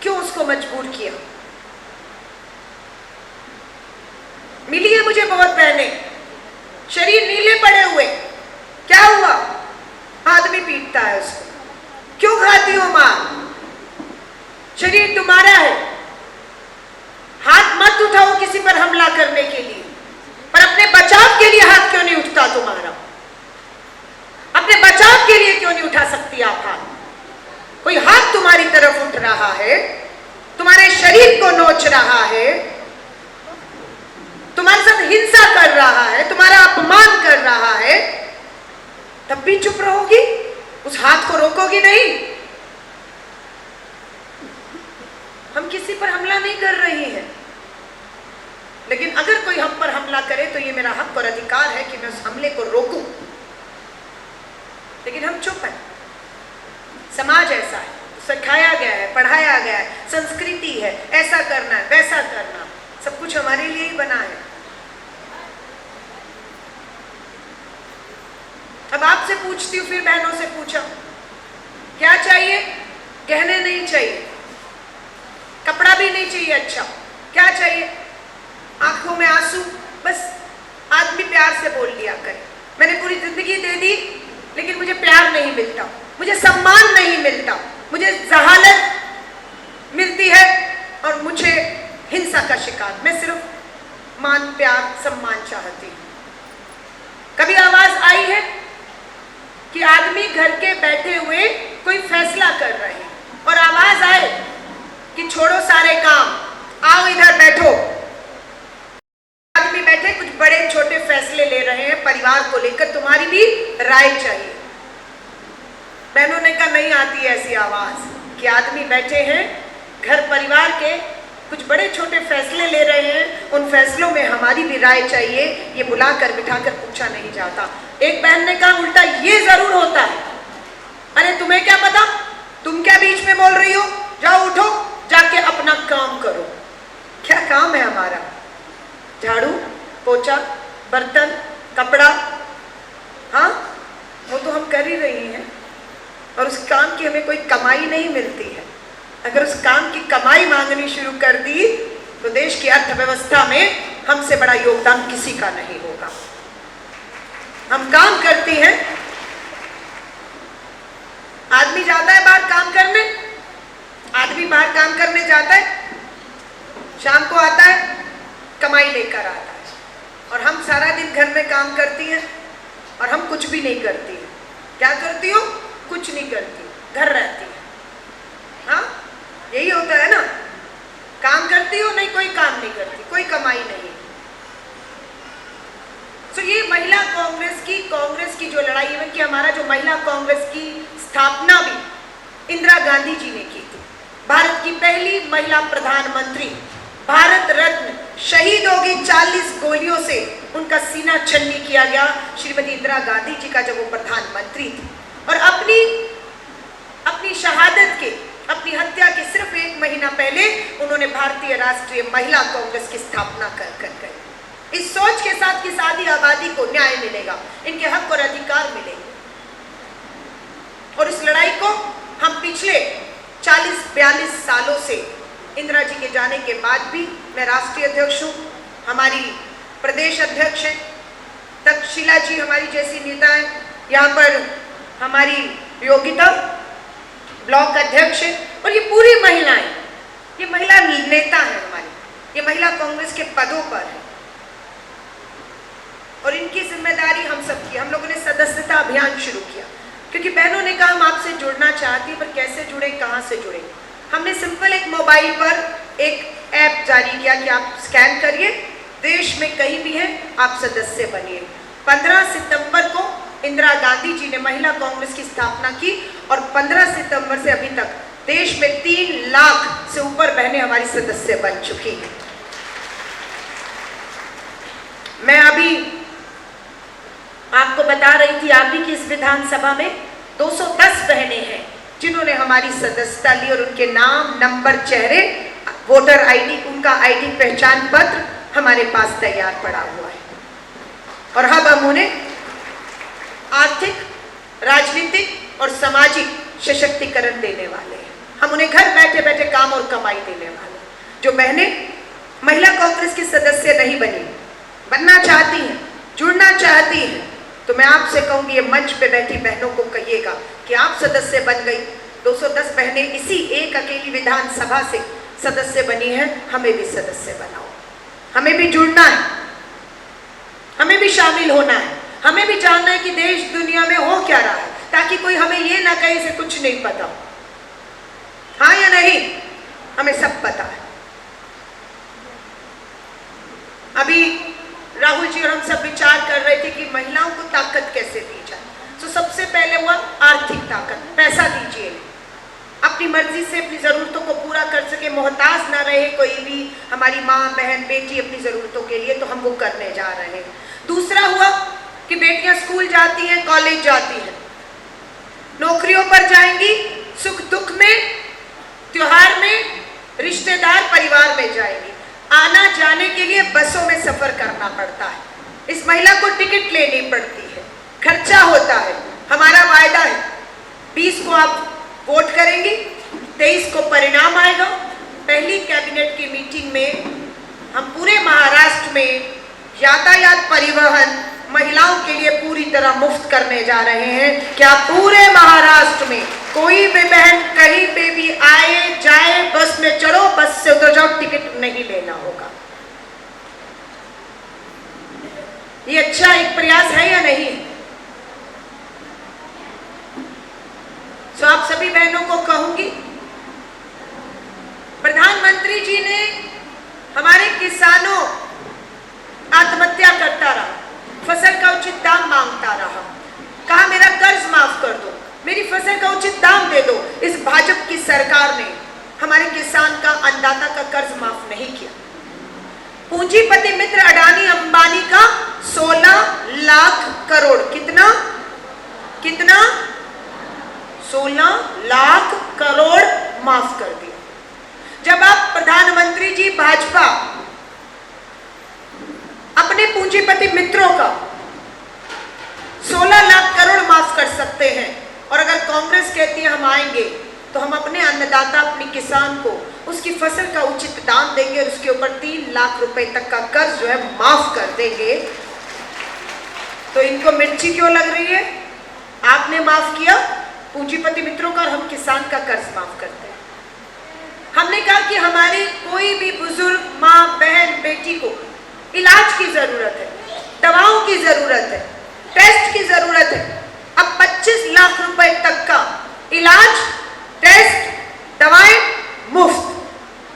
क्यों उसको मजबूर किया? मिली है मुझे बहुत बहनें, शरीर नीले पड़े हुए, क्या हुआ? आदमी पीटता है उसको। क्यों खाती हो मां? शरीर तुम्हारा है, हाथ मत उठाओ किसी पर हमला करने के लिए, पर अपने बचाव के लिए हाथ क्यों नहीं उठता तुम्हारा? अपने बचाव के लिए क्यों नहीं उठा सकती आप हाथ? कोई हाथ तुम्हारी तरफ उठ रहा है, तुम्हारे शरीर को नोच रहा है, तुम्हारे साथ हिंसा कर रहा है, तुम्हारा अपमान कर रहा है, तब भी चुप रहोगी? उस हाथ को रोकोगी नहीं? हम किसी पर हमला नहीं कर रहे हैं, लेकिन अगर कोई हम पर हमला करे तो ये मेरा हक और अधिकार है कि मैं उस हमले को रोकूं। लेकिन हम चुप हैं। समाज ऐसा है, सिखाया गया है, पढ़ाया गया है, संस्कृति है, ऐसा करना है, वैसा करना, सब कुछ हमारे लिए ही बना है। अब आपसे पूछती हूँ, फिर बहनों से पूछा, क्या चाहिए? गहने नहीं चाहिए, कपड़ा भी नहीं चाहिए, अच्छा क्या चाहिए? आंखों में आंसू, बस आदमी प्यार से बोल लिया करे। मैंने पूरी जिंदगी दे दी, लेकिन मुझे प्यार नहीं मिलता, मुझे सम्मान नहीं मिलता, मुझे जहालत मिलती है और मुझे हिंसा का शिकार। मैं सिर्फ मान, प्यार, सम्मान चाहती हूँ। कभी आवाज आई है कि आदमी घर के बैठे हुए कोई फैसला कर रहे हैं और आवाज आए कि छोड़ो सारे काम, आओ इधर बैठो। आदमी बैठे कुछ बड़े छोटे फैसले ले रहे हैं परिवार को लेकर, तुम्हारी भी राय चाहिए। बहनों ने कहा नहीं आती ऐसी आवाज कि आदमी बैठे हैं घर परिवार के, कुछ बड़े छोटे फैसले ले रहे हैं, उन फैसलों में हमारी भी राय चाहिए। ये बुलाकर बिठाकर पूछा नहीं जाता। एक बहन ने कहा उल्टा ये जरूर होता है, अरे तुम्हें क्या पता, तुम क्या बीच में बोल रही हो, जाओ उठो जाके अपना काम करो। क्या काम है हमारा? झाड़ू, पोछा, बर्तन, कपड़ा, हाँ वो तो हम कर ही रही हैं और उस काम की हमें कोई कमाई नहीं मिलती है। अगर उस काम की कमाई मांगनी शुरू कर दी तो देश की अर्थव्यवस्था में हमसे बड़ा योगदान किसी का नहीं होगा। हम काम करती हैं, आदमी जाता है बाहर काम करने, आदमी बाहर काम करने जाता है, शाम को आता है, कमाई लेकर आता है, और हम सारा दिन घर में काम करती हैं और हम कुछ भी नहीं करती हैं। क्या करती हो? कुछ नहीं करती, घर रहती है। हाँ यही होता है ना, काम करती हो नहीं, कोई काम नहीं करती, कोई कमाई नहीं। तो ये महिला कांग्रेस की जो लड़ाई, इवन कि हमारा जो महिला कांग्रेस की स्थापना भी इंदिरा गांधी जी ने की थी। भारत की पहली महिला प्रधानमंत्री, भारत रत्न, शहीद होगी 40 गोलियों से उनका सीना छन्नी किया गया श्रीमती इंदिरा गांधी जी का, जब वो प्रधानमंत्री थी। और अपनी शहादत के, अपनी हत्या के सिर्फ 1 महीना पहले उन्होंने भारतीय राष्ट्रीय महिला कांग्रेस की स्थापना कर गए। इस सोच के साथ कि सादी आबादी को न्याय मिलेगा, इनके हक और अधिकार मिलेंगे। और इस लड़ाई को हम पिछले 40-42 सालों से, इंदिरा जी के जाने के बाद भी, मैं राष्ट्रीय अध्यक्ष हूँ, हमारी प्रदेश अध्यक्ष हैं, तक्षशिला जी हमारी जैसी नेता है, यहाँ पर हमारी योगिता ब्लॉक अध्यक्ष है, और ये पूरी महिलाएं, ये महिला नेता है हमारी, ये महिला कांग्रेस के पदों पर है। और इनकी जिम्मेदारी हम सब की। हम लोगों ने सदस्यता अभियान शुरू किया क्योंकि बहनों ने कहा हम आपसे जुड़ना चाहती हैं, पर कैसे जुड़े, कहाँ से जुड़े। हमने सिंपल एक मोबाइल पर एक ऐप जारी किया कि आप स्कैन करिए, देश में कहीं भी हैं आप सदस्य बनिए। 15 सितंबर को इंदिरा गांधी जी ने महिला कांग्रेस की स्थापना की और 15 सितंबर से अभी तक देश में 3 लाख से ऊपर बहनें हमारी सदस्य बन चुकी हैं। मैं अभी आपको बता रही थी, आप ही की इस विधानसभा में 210 बहनें हैं जिन्होंने हमारी सदस्यता ली, और उनके नाम, नंबर, चेहरे, वोटर आईडी, उनका आईडी पहचान पत्र हमारे पास तैयार पड़ा हुआ है। और अब हम उन्हें आर्थिक, राजनीतिक और सामाजिक सशक्तिकरण देने वाले हैं। हम उन्हें घर बैठे बैठे काम और कमाई देने वाले हैं। जो बहनें महिला कांग्रेस की सदस्य नहीं बनी, बनना चाहती हैं, जुड़ना चाहती हैं, तो मैं आपसे कहूंगी, ये मंच पे बैठी बहनों को कहिएगा कि आप सदस्य बन गई। 210 बहनें इसी एक अकेली विधानसभा से सदस्य बनी हैं, हमें भी सदस्य बनाओ। हमें भी जुड़ना है, हमें भी शामिल होना है, हमें भी जानना है कि देश दुनिया में हो क्या रहा है, ताकि कोई हमें ये ना कहे इसे कुछ नहीं पता। हाँ या नहीं? हमें सब पता है। अभी राहुल जी और हम सब विचार कर रहे थे कि महिलाओं को ताकत कैसे दी जाए। तो सबसे पहले हुआ आर्थिक ताकत, पैसा दीजिए, अपनी मर्जी से अपनी ज़रूरतों को पूरा कर सके, मोहताज ना रहे कोई भी, हमारी माँ बहन बेटी अपनी ज़रूरतों के लिए, तो हम वो करने जा रहे हैं। दूसरा हुआ कि बेटियां स्कूल जाती हैं, कॉलेज जाती हैं, नौकरियों पर जाएंगी, सुख दुख में, त्योहार में, रिश्तेदार परिवार में जाएंगी, आना जाने के लिए बसों में सफर करना पड़ता है, इस महिला को टिकट लेनी पड़ती है, खर्चा होता है। हमारा वायदा है 20 को आप वोट करेंगी, 23 को परिणाम आएगा। पहली कैबिनेट की मीटिंग में हम पूरे महाराष्ट्र में यातायात परिवहन महिलाओं के लिए पूरी तरह मुफ्त करने जा रहे हैं। क्या पूरे महाराष्ट्र में कोई भी बहन कहीं पे भी आए जाए, बस में चढ़ो, बस से उतर जाओ, टिकट नहीं लेना होगा। ये अच्छा एक प्रयास है या नहीं? तो आप सभी बहनों को कहूंगी, प्रधानमंत्री जी ने हमारे किसानों आत्महत्या करता रहा, फसल का उचित दाम मांगता रहा, कहा मेरा कर्ज माफ कर दो, मेरी फसल का उचित दाम दे दो। इस भाजपा की सरकार ने हमारे किसान का, अन्नदाता का कर्ज माफ नहीं किया। पूंजीपति मित्र अडानी अंबानी का 16 लाख करोड़, कितना 16 लाख करोड़ माफ कर दिया। जब आप प्रधानमंत्री जी भाजपा अपने पूंजीपति मित्रों का 16 लाख करोड़ माफ कर सकते हैं, और अगर कांग्रेस कहती है हम आएंगे तो हम अपने अन्नदाता, अपने किसान को उसकी फसल का उचित दाम देंगे और उसके ऊपर 3 लाख रुपए तक का कर्ज जो है माफ कर देंगे, तो इनको मिर्ची क्यों लग रही है? आपने माफ किया पूंजीपति मित्रों का और हम किसान का कर्ज माफ करते हैं। हमने कहा कि हमारी कोई भी बुजुर्ग माँ बहन बेटी को इलाज की जरूरत है, दवाओं की जरूरत है, टेस्ट की जरूरत है। अब 25 लाख रुपए तक का इलाज, टेस्ट, दवाएं मुफ्त,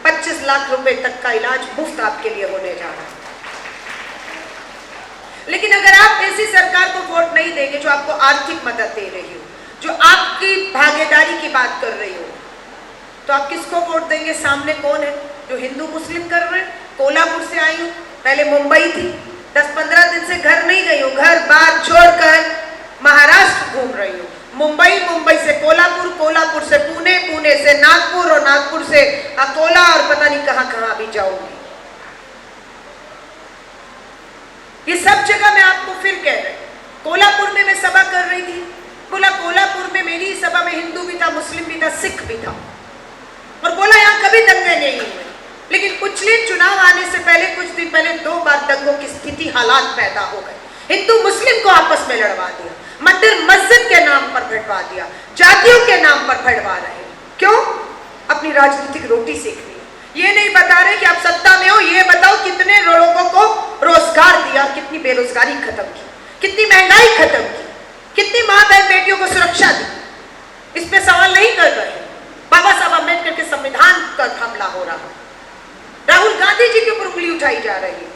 25 लाख रुपए तक का इलाज मुफ्त आपके लिए होने जा रहा है। लेकिन अगर आप ऐसी सरकार को वोट नहीं देंगे जो आपको आर्थिक मदद दे रही हो, जो आपकी भागीदारी की बात कर रही हो, तो आप किसको वोट देंगे? सामने कौन है जो हिंदू मुस्लिम कर रहे हैं? कोल्हापुर से आई हूँ, पहले मुंबई थी, 10-15 दिन से घर नहीं गई हूँ, घर बार छोड़कर महाराष्ट्र घूम रही हूँ। मुंबई से कोल्हापुर, कोल्हापुर से पुणे, पुणे से नागपुर, और नागपुर से अकोला, और पता नहीं कहां कहां भी जाऊंगी। ये सब जगह मैं आपको फिर कह रही, कोल्हापुर में मैं सभा कर रही थी, बोला कोल्हापुर में मेरी सभा में हिंदू भी था, मुस्लिम भी था, सिख भी था, और बोला यहाँ कभी दंगे नहीं हुए। लेकिन पिछले चुनाव आने से पहले, कुछ दिन पहले 2 बार दंगों की स्थिति, हालात पैदा हो गए। हिंदू मुस्लिम को आपस में लड़वा दिया, मंदिर मस्जिद के नाम पर भिड़वा दिया, जातियों के नाम पर भिड़वा रहे हैं। क्यों? अपनी राजनीतिक रोटी सेक रही है। ये नहीं बता रहे कि आप सत्ता में हो, ये बताओ कितने लोगों को रोजगार दिया, कितनी बेरोजगारी खत्म की, कितनी महंगाई खत्म की, कितनी माँ बहन बेटियों को सुरक्षा दी। इस पे सवाल नहीं कर रहे। बाबा साहब अम्बेडकर के संविधान पर हमला हो रहा है, राहुल गांधी जी के ऊपर उंगली उठाई जा रही है।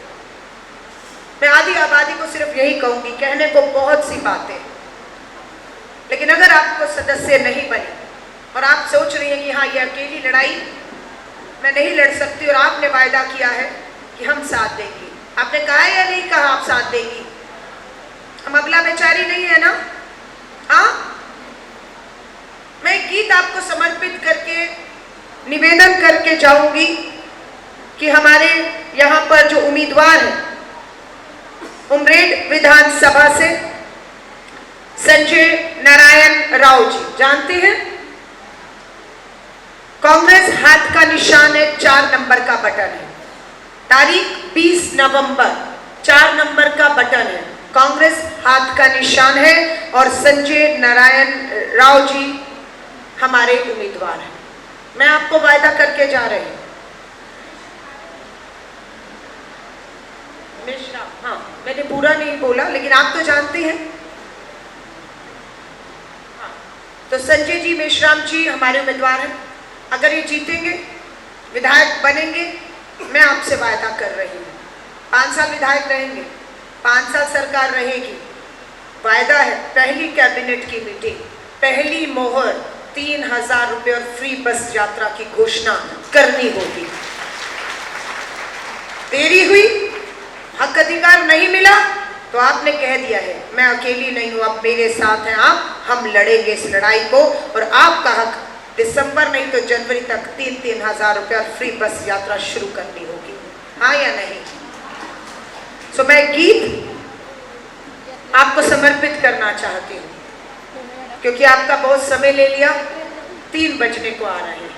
मैं आधी आबादी को सिर्फ यही कहूंगी, कहने को बहुत सी बातें, लेकिन अगर आपको सदस्य नहीं बनी और आप सोच रही हैं कि हाँ ये अकेली लड़ाई मैं नहीं लड़ सकती, और आपने वायदा किया है कि हम साथ देंगे, आपने कहा है या नहीं कहा आप साथ देंगी? हम अबला बेचारी नहीं है ना? हाँ, मैं गीत आपको समर्पित करके निवेदन करके जाऊंगी कि हमारे यहाँ पर जो उम्मीदवार हैं, उमरेड विधानसभा से संजय नारायण राव जी, जानते हैं? कांग्रेस हाथ का निशान है, 4 नंबर का बटन है, तारीख 20 नवंबर, 4 नंबर का बटन है, कांग्रेस हाथ का निशान है, और संजय नारायण राव जी हमारे उम्मीदवार हैं। मैं आपको वायदा करके जा रही हूं, हाँ मैंने पूरा नहीं बोला, लेकिन आप तो जानते हैं। हाँ, तो संजय जी मेश्राम जी हमारे उम्मीदवार हैं। अगर ये जीतेंगे, विधायक बनेंगे, मैं आपसे वायदा कर रही हूँ, 5 साल विधायक रहेंगे, 5 साल सरकार रहेगी, वायदा है, पहली कैबिनेट की मीटिंग, पहली मोहर 3,000 रुपये और फ्री बस यात्रा की घोषणा करनी होगी। देरी हुई, हक अधिकार नहीं मिला, तो आपने कह दिया है मैं अकेली नहीं हूं, अब मेरे साथ हैं आप, हम लड़ेंगे इस लड़ाई को, और आपका हक दिसंबर नहीं तो जनवरी तक 3,000 रुपये और फ्री बस यात्रा शुरू करनी होगी। हाँ या नहीं? सो मैं गीत आपको समर्पित करना चाहती हूँ, क्योंकि आपका बहुत समय ले लिया, 3 बजने को आ रहे हैं।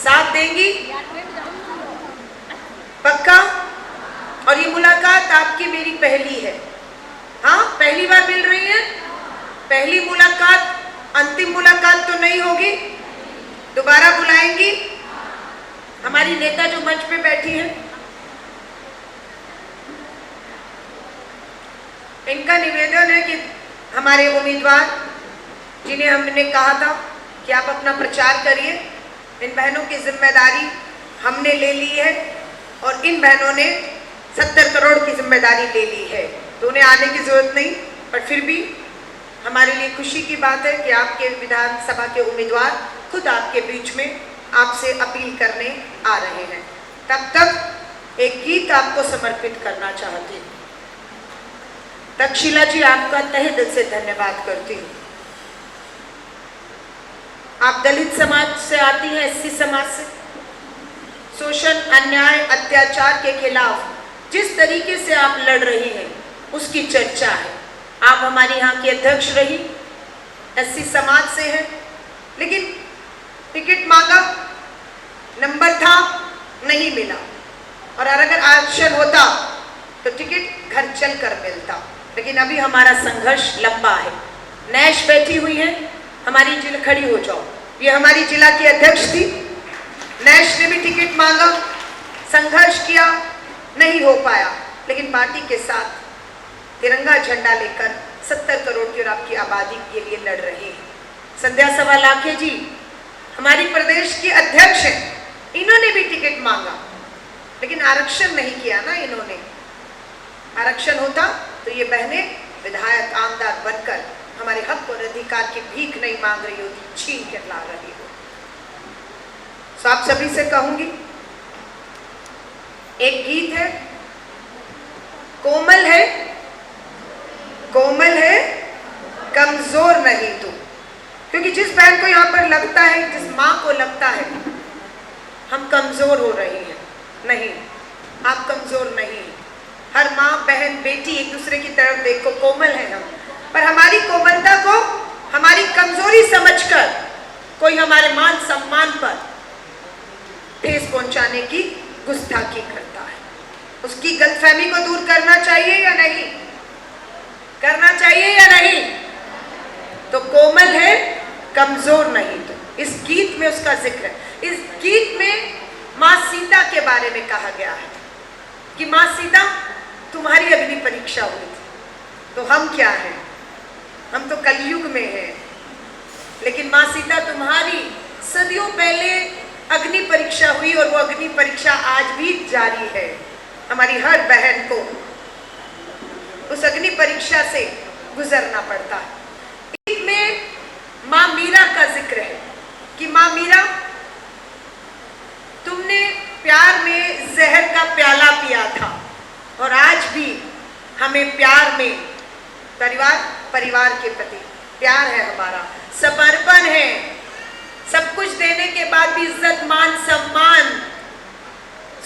साथ देंगी पक्का? और ये मुलाकात आपकी मेरी पहली है। हाँ, पहली बार मिल रही है, पहली मुलाकात, अंतिम मुलाकात तो नहीं होगी, दोबारा बुलाएंगी। हमारी नेता जो मंच पे बैठी है, इनका निवेदन है कि हमारे उम्मीदवार जिन्हें हमने कहा था कि आप अपना प्रचार करिए, इन बहनों की जिम्मेदारी हमने ले ली है, और इन बहनों ने 70 करोड़ की जिम्मेदारी ले ली है, तो उन्हें आने की जरूरत नहीं, पर फिर भी हमारे लिए खुशी की बात है कि आपके विधानसभा के उम्मीदवार खुद आपके बीच में आपसे अपील करने आ रहे हैं। तब तक एक गीत आपको समर्पित करना चाहती हूँ। तक्षशिला जी, आपका तहे दिल से धन्यवाद करती हूँ। आप दलित समाज से आती हैं, एससी समाज से। शोषण, अन्याय, अत्याचार के खिलाफ जिस तरीके से आप लड़ रही हैं, उसकी चर्चा है। आप हमारे यहाँ की अध्यक्ष रही, एससी समाज से हैं, लेकिन टिकट मांगा, नंबर था, नहीं मिला, और अगर आरक्षण होता तो टिकट घर चलकर मिलता। लेकिन अभी हमारा संघर्ष लंबा है। नैश बैठी हुई है, हमारी जिला, खड़ी हो जाओ, ये हमारी जिला की अध्यक्ष थी। नैश ने भी टिकट मांगा, संघर्ष किया, नहीं हो पाया, लेकिन पार्टी के साथ तिरंगा झंडा लेकर 70 करोड़ की और आपकी आबादी के लिए लड़ रहे हैं। संध्या सवा लाखे जी हमारी प्रदेश की अध्यक्ष हैं, इन्होंने भी टिकट मांगा, लेकिन आरक्षण नहीं किया ना इन्होंने। आरक्षण होता तो ये बहनें विधायक, आमदार बनकर हमारे हक और अधिकार की भीख नहीं मांग रही होती, छीन कर ला रही हो। तो आप सभी से कहूंगी, एक गीत है, कोमल है, कोमल है, कमजोर नहीं तू। क्योंकि जिस बहन को यहाँ पर लगता है, जिस माँ को लगता है हम कमजोर हो रही हैं, नहीं, आप कमजोर नहीं हैं। हर माँ, बहन, बेटी एक दूसरे की तरफ देखो, कोमल है हम, पर हमारी कोमलता को हमारी कमजोरी समझकर कोई हमारे मान सम्मान पर ठेस पहुंचाने की गुस्ताखी करता है। उसकी गलतफहमी को दूर करना चाहिए या नहीं? करना चाहिए या नहीं? तो कोमल है, कमजोर नहीं। तो इस गीत में उसका जिक्र है। इस गीत में माँ सीता के बारे में कहा गया है कि माँ सीता, तुम्हारी अग्नि परीक्षा हुई थी, तो हम क्या हैं? हम तो कलयुग में हैं, लेकिन माँ सीता तुम्हारी सदियों पहले अग्नि परीक्षा हुई, और वो अग्नि परीक्षा आज भी जारी है। हमारी हर बहन को उस अग्नि परीक्षा से गुजरना पड़ता है। इसमें माँ मीरा का जिक्र है कि माँ मीरा, तुमने प्यार में जहर का प्याला पिया था, और आज भी हमें प्यार में परिवार के प्रति प्यार है, हमारा समर्पण है। सब कुछ देने के बाद भी इज्जत, मान, सम्मान,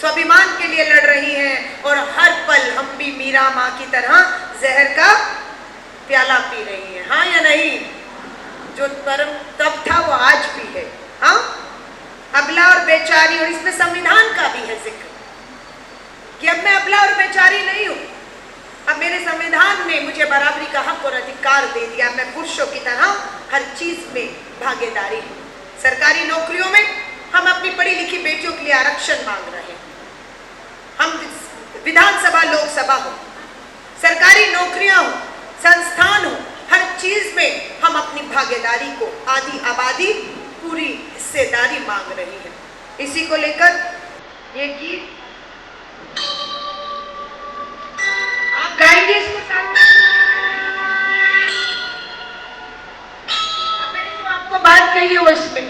स्वाभिमान के लिए लड़ रही हैं, और हर पल हम भी मीरा माँ की तरह जहर का प्याला पी रही हैं। हाँ या नहीं? जो परम तब था वो आज भी है। हाँ, अबला और बेचारी, और इसमें संविधान का भी है जिक्र कि अब मैं अबला और बेचारी नहीं हूं, अब मेरे संविधान ने मुझे बराबरी का हक और अधिकार दे दिया, मैं पुरुषों की तरह हर चीज में भागीदारी है। सरकारी नौकरियों में हम अपनी पढ़ी लिखी बेटियों के लिए आरक्षण मांग रहे हैं। हम विधानसभा, लोकसभा हो, सरकारी नौकरियां हो, संस्थान हो, हर चीज में हम अपनी भागीदारी को, आधी आबादी, पूरी हिस्सेदारी मांग रही है। इसी को लेकर ये गीत आप गाएंगे इसके साथ। यूनिवर्स में।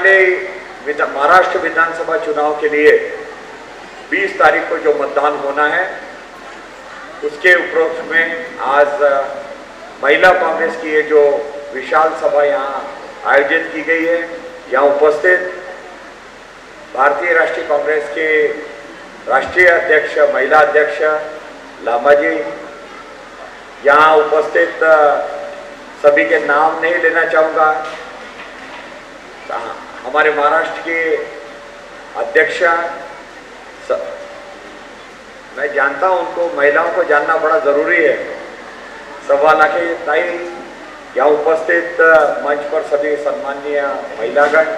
वाले महाराष्ट्र विधानसभा चुनाव के लिए 20 तारीख को जो मतदान होना है, उसके उपरोक्त में आज महिला कांग्रेस की ये जो विशाल सभा यहाँ आयोजित की गई है, यहाँ उपस्थित भारतीय राष्ट्रीय कांग्रेस के राष्ट्रीय अध्यक्ष, महिला अध्यक्ष लामा जी, यहाँ उपस्थित सभी के नाम नहीं लेना चाहूँगा, हमारे महाराष्ट्र के अध्यक्ष, मैं जानता हूँ उनको, महिलाओं को जानना बड़ा ज़रूरी है। सभा लाखे ताई, यहाँ उपस्थित मंच पर सभी सम्माननीय महिलागण,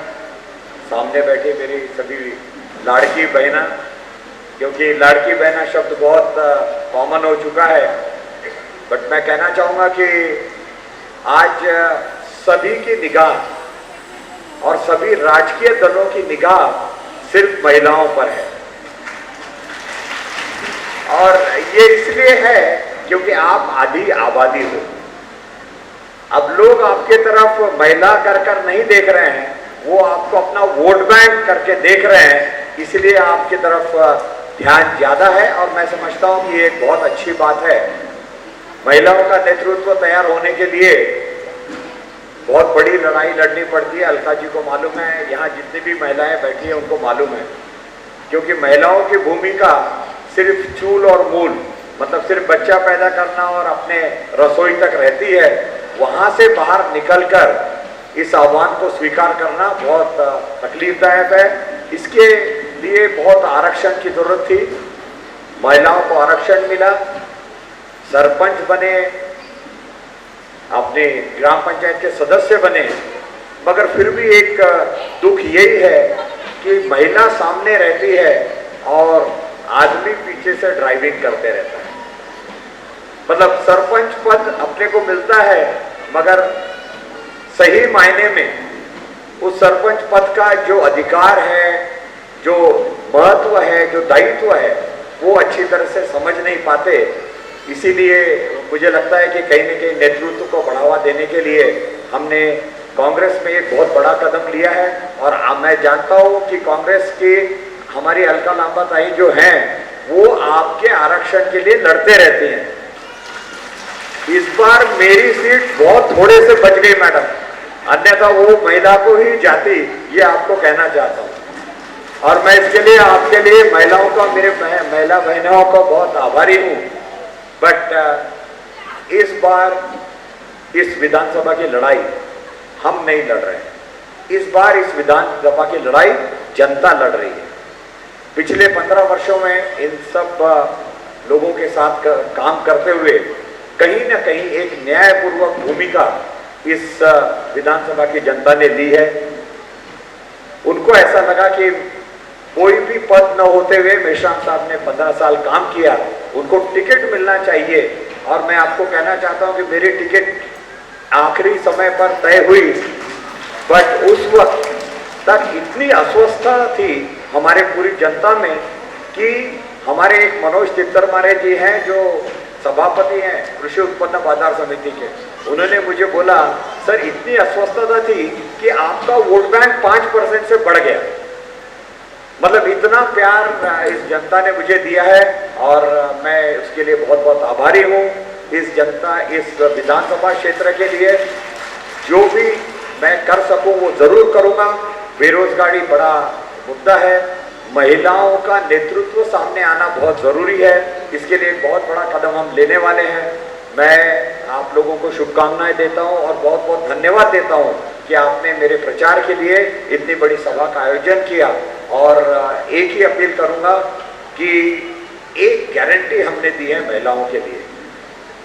सामने बैठी मेरी सभी लाड़की बहना, क्योंकि लाड़की बहना शब्द बहुत कॉमन हो चुका है, बट मैं कहना चाहूँगा कि आज सभी की निगाह और सभी राजकीय दलों की निगाह सिर्फ महिलाओं पर है। और ये इसलिए है क्योंकि आप आधी आबादी हो। अब लोग आपके तरफ महिला कर नहीं देख रहे हैं, वो आपको अपना वोट बैंक करके देख रहे हैं, इसलिए आपकी तरफ ध्यान ज्यादा है। और मैं समझता हूं कि ये एक बहुत अच्छी बात है। महिलाओं का नेतृत्व तैयार होने के लिए बहुत बड़ी लड़ाई लड़नी पड़ती है। अलका जी को मालूम है, यहाँ जितनी भी महिलाएं बैठी हैं उनको मालूम है, क्योंकि महिलाओं की भूमिका सिर्फ चूल और मूल, मतलब सिर्फ बच्चा पैदा करना और अपने रसोई तक रहती है। वहाँ से बाहर निकलकर इस आह्वान को स्वीकार करना बहुत तकलीफदायक है। इसके लिए बहुत आरक्षण की जरूरत थी। महिलाओं को आरक्षण मिला, सरपंच बने, अपने ग्राम पंचायत के सदस्य बने, मगर फिर भी एक दुख यही है कि महिला सामने रहती है और आदमी पीछे से ड्राइविंग करते रहता है। मतलब सरपंच पद अपने को मिलता है, मगर सही मायने में उस सरपंच पद का जो अधिकार है, जो महत्व है, जो दायित्व है, वो अच्छी तरह से समझ नहीं पाते। इसीलिए मुझे लगता है कि कहीं न कहीं नेतृत्व को बढ़ावा देने के लिए हमने कांग्रेस में एक बहुत बड़ा कदम लिया है। और मैं जानता हूँ कि कांग्रेस की हमारी अलका लांबा ताई जो हैं, वो आपके आरक्षण के लिए लड़ते रहते हैं। इस बार मेरी सीट बहुत थोड़े से बच गई मैडम, अन्यथा वो महिला को ही जाती, ये आपको कहना चाहता हूँ। और मैं इसके लिए आपके लिए महिलाओं का, मेरे महिला बहनों का बहुत आभारी हूँ। बट इस बार इस विधानसभा की लड़ाई हम नहीं लड़ रहे हैं। इस बार इस विधानसभा की लड़ाई जनता लड़ रही है। पिछले 15 वर्षों में इन सब लोगों के साथ काम करते हुए कहीं ना कहीं एक न्यायपूर्वक भूमिका इस विधानसभा की जनता ने ली है। उनको ऐसा लगा कि कोई भी पद न होते हुए मेश्राम साहब ने 15 साल काम किया, उनको टिकट मिलना चाहिए। और मैं आपको कहना चाहता हूं कि मेरी टिकट आखिरी समय पर तय हुई, बट उस वक्त तक इतनी अस्वस्थता थी हमारे पूरी जनता में कि हमारे एक मनोज तित्तरमारे जी हैं जो सभापति हैं कृषि उत्पन्न बाजार समिति के, उन्होंने मुझे बोला, सर इतनी अस्वस्थता थी कि आपका वोट बैंक 5% से बढ़ गया। मतलब इतना प्यार इस जनता ने मुझे दिया है और मैं उसके लिए बहुत बहुत आभारी हूँ। इस जनता, इस विधानसभा क्षेत्र के लिए जो भी मैं कर सकूँ वो जरूर करूँगा। बेरोजगारी बड़ा मुद्दा है, महिलाओं का नेतृत्व सामने आना बहुत ज़रूरी है, इसके लिए एक बहुत बड़ा कदम हम लेने वाले हैं। मैं आप लोगों को शुभकामनाएं देता हूं और बहुत बहुत धन्यवाद देता हूं कि आपने मेरे प्रचार के लिए इतनी बड़ी सभा का आयोजन किया। और एक ही अपील करूंगा कि एक गारंटी हमने दी है महिलाओं के लिए,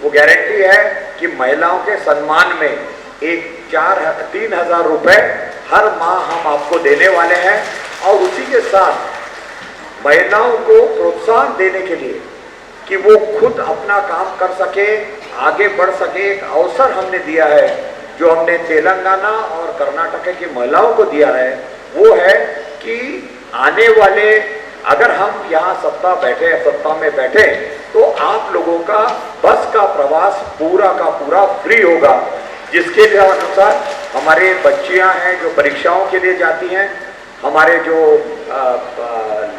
वो गारंटी है कि महिलाओं के सम्मान में एक 3,000 रुपये हर माह हम आपको देने वाले हैं। और उसी के साथ महिलाओं को प्रोत्साहन देने के लिए कि वो खुद अपना काम कर सके, आगे बढ़ सके, एक अवसर हमने दिया है जो हमने तेलंगाना और कर्नाटक की महिलाओं को दिया है। वो है कि आने वाले, अगर हम यहाँ सत्ता में बैठे तो आप लोगों का बस का प्रवास पूरा का पूरा फ्री होगा, जिसके लिए अनुसार हमारे बच्चियां हैं जो परीक्षाओं के लिए जाती हैं, हमारे जो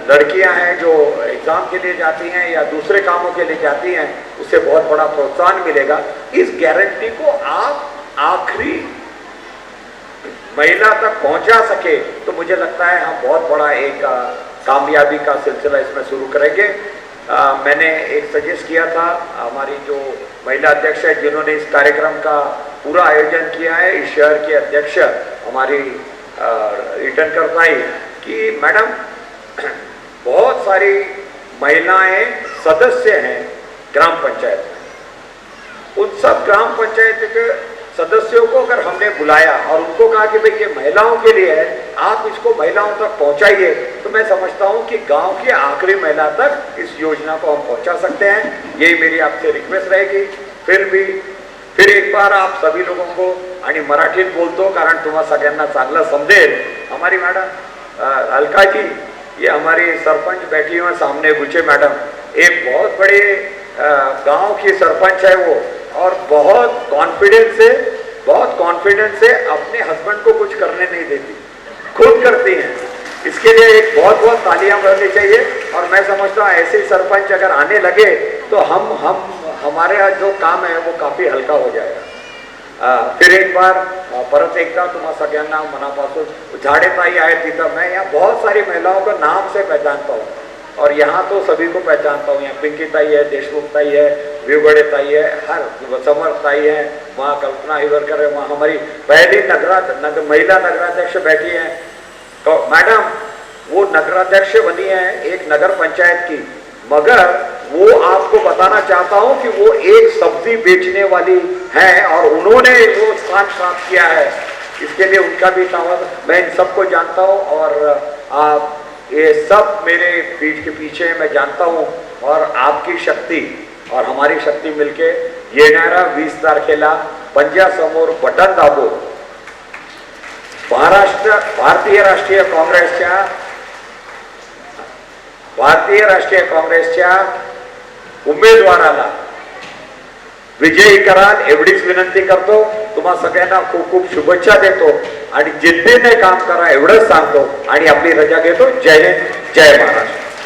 लड़कियां हैं जो एग्जाम के लिए जाती हैं या दूसरे कामों के लिए जाती हैं, उससे बहुत बड़ा प्रोत्साहन मिलेगा। इस गारंटी को आप आखिरी महिला तक पहुंचा सके तो मुझे लगता है हम बहुत बड़ा एक कामयाबी का सिलसिला इसमें शुरू करेंगे। मैंने एक सजेस्ट किया था, हमारी जो महिला अध्यक्ष है जिन्होंने इस कार्यक्रम का पूरा आयोजन किया है, इस शहर के अध्यक्ष हमारी रिटर्न करताई, कि मैडम बहुत सारी महिलाएं सदस्य हैं ग्राम पंचायत में, उन सब ग्राम पंचायत के सदस्यों को अगर हमने बुलाया और उनको कहा कि भाई ये महिलाओं के लिए है, आप इसको महिलाओं तक पहुंचाइए, तो मैं समझता हूं कि गांव की आखिरी महिला तक इस योजना को हम पहुंचा सकते हैं। यही मेरी आपसे रिक्वेस्ट रहेगी। फिर एक बार आप सभी लोगों को आणि मराठीत बोलतो कारण तुम्हाला सगळ्यांना चांगलं समजेल। हमारी मैडम अलका जी, ये हमारी सरपंच बैठी हुई सामने गुचे मैडम, एक बहुत बड़े गांव की सरपंच है वो, और बहुत कॉन्फिडेंस से अपने हस्बैंड को कुछ करने नहीं देती, खुद करती हैं। इसके लिए एक बहुत बहुत तालियां बजनी चाहिए। और मैं समझता हूँ ऐसे सरपंच अगर आने लगे तो हमारे जो काम है वो काफी हल्का हो जाएगा। फिर एक बार परत एकदा तुम्हाला सगळ्यांना मनापासून झाडेताई आहे तिथं, मैं यहाँ बहुत सारी महिलाओं को नाम से पहचानता हूँ और यहाँ तो सभी को पहचानता हूँ। यहाँ पिंकी ताई है, देशमुख ताई है, विवगड़े ताई है, हर समर्थ ताई है, वहाँ कल्पना हिवरकर है, वहाँ हमारी पहली महिला नगराध्यक्ष बैठी है। तो मैडम वो नगराध्यक्ष बनी है एक नगर पंचायत की, मगर वो आपको बताना चाहता हूं कि वो एक सब्जी बेचने वाली है और उन्होंने वो स्थान प्राप्त किया है। इसके लिए उनका भी धन्यवाद। मैं इन सबको जानता हूं और आप ये सब मेरे पीठ के पीछे मैं जानता हूं, और आपकी शक्ति और हमारी शक्ती मिलके येणाऱ्या 20 तारखेला पंजा समोर बटन दाबो भारतीय राष्ट्रीय काँग्रेसच्या उमेदवाराला विजयी कराल एवढीच विनंती करतो। तुम्हा सगळ्यांना खूप खूप शुभेच्छा देतो आणि जिद्दीने काम करा एवढंच सांगतो आणि आपली रजा घेतो। जय हिंद, जय महाराष्ट्र।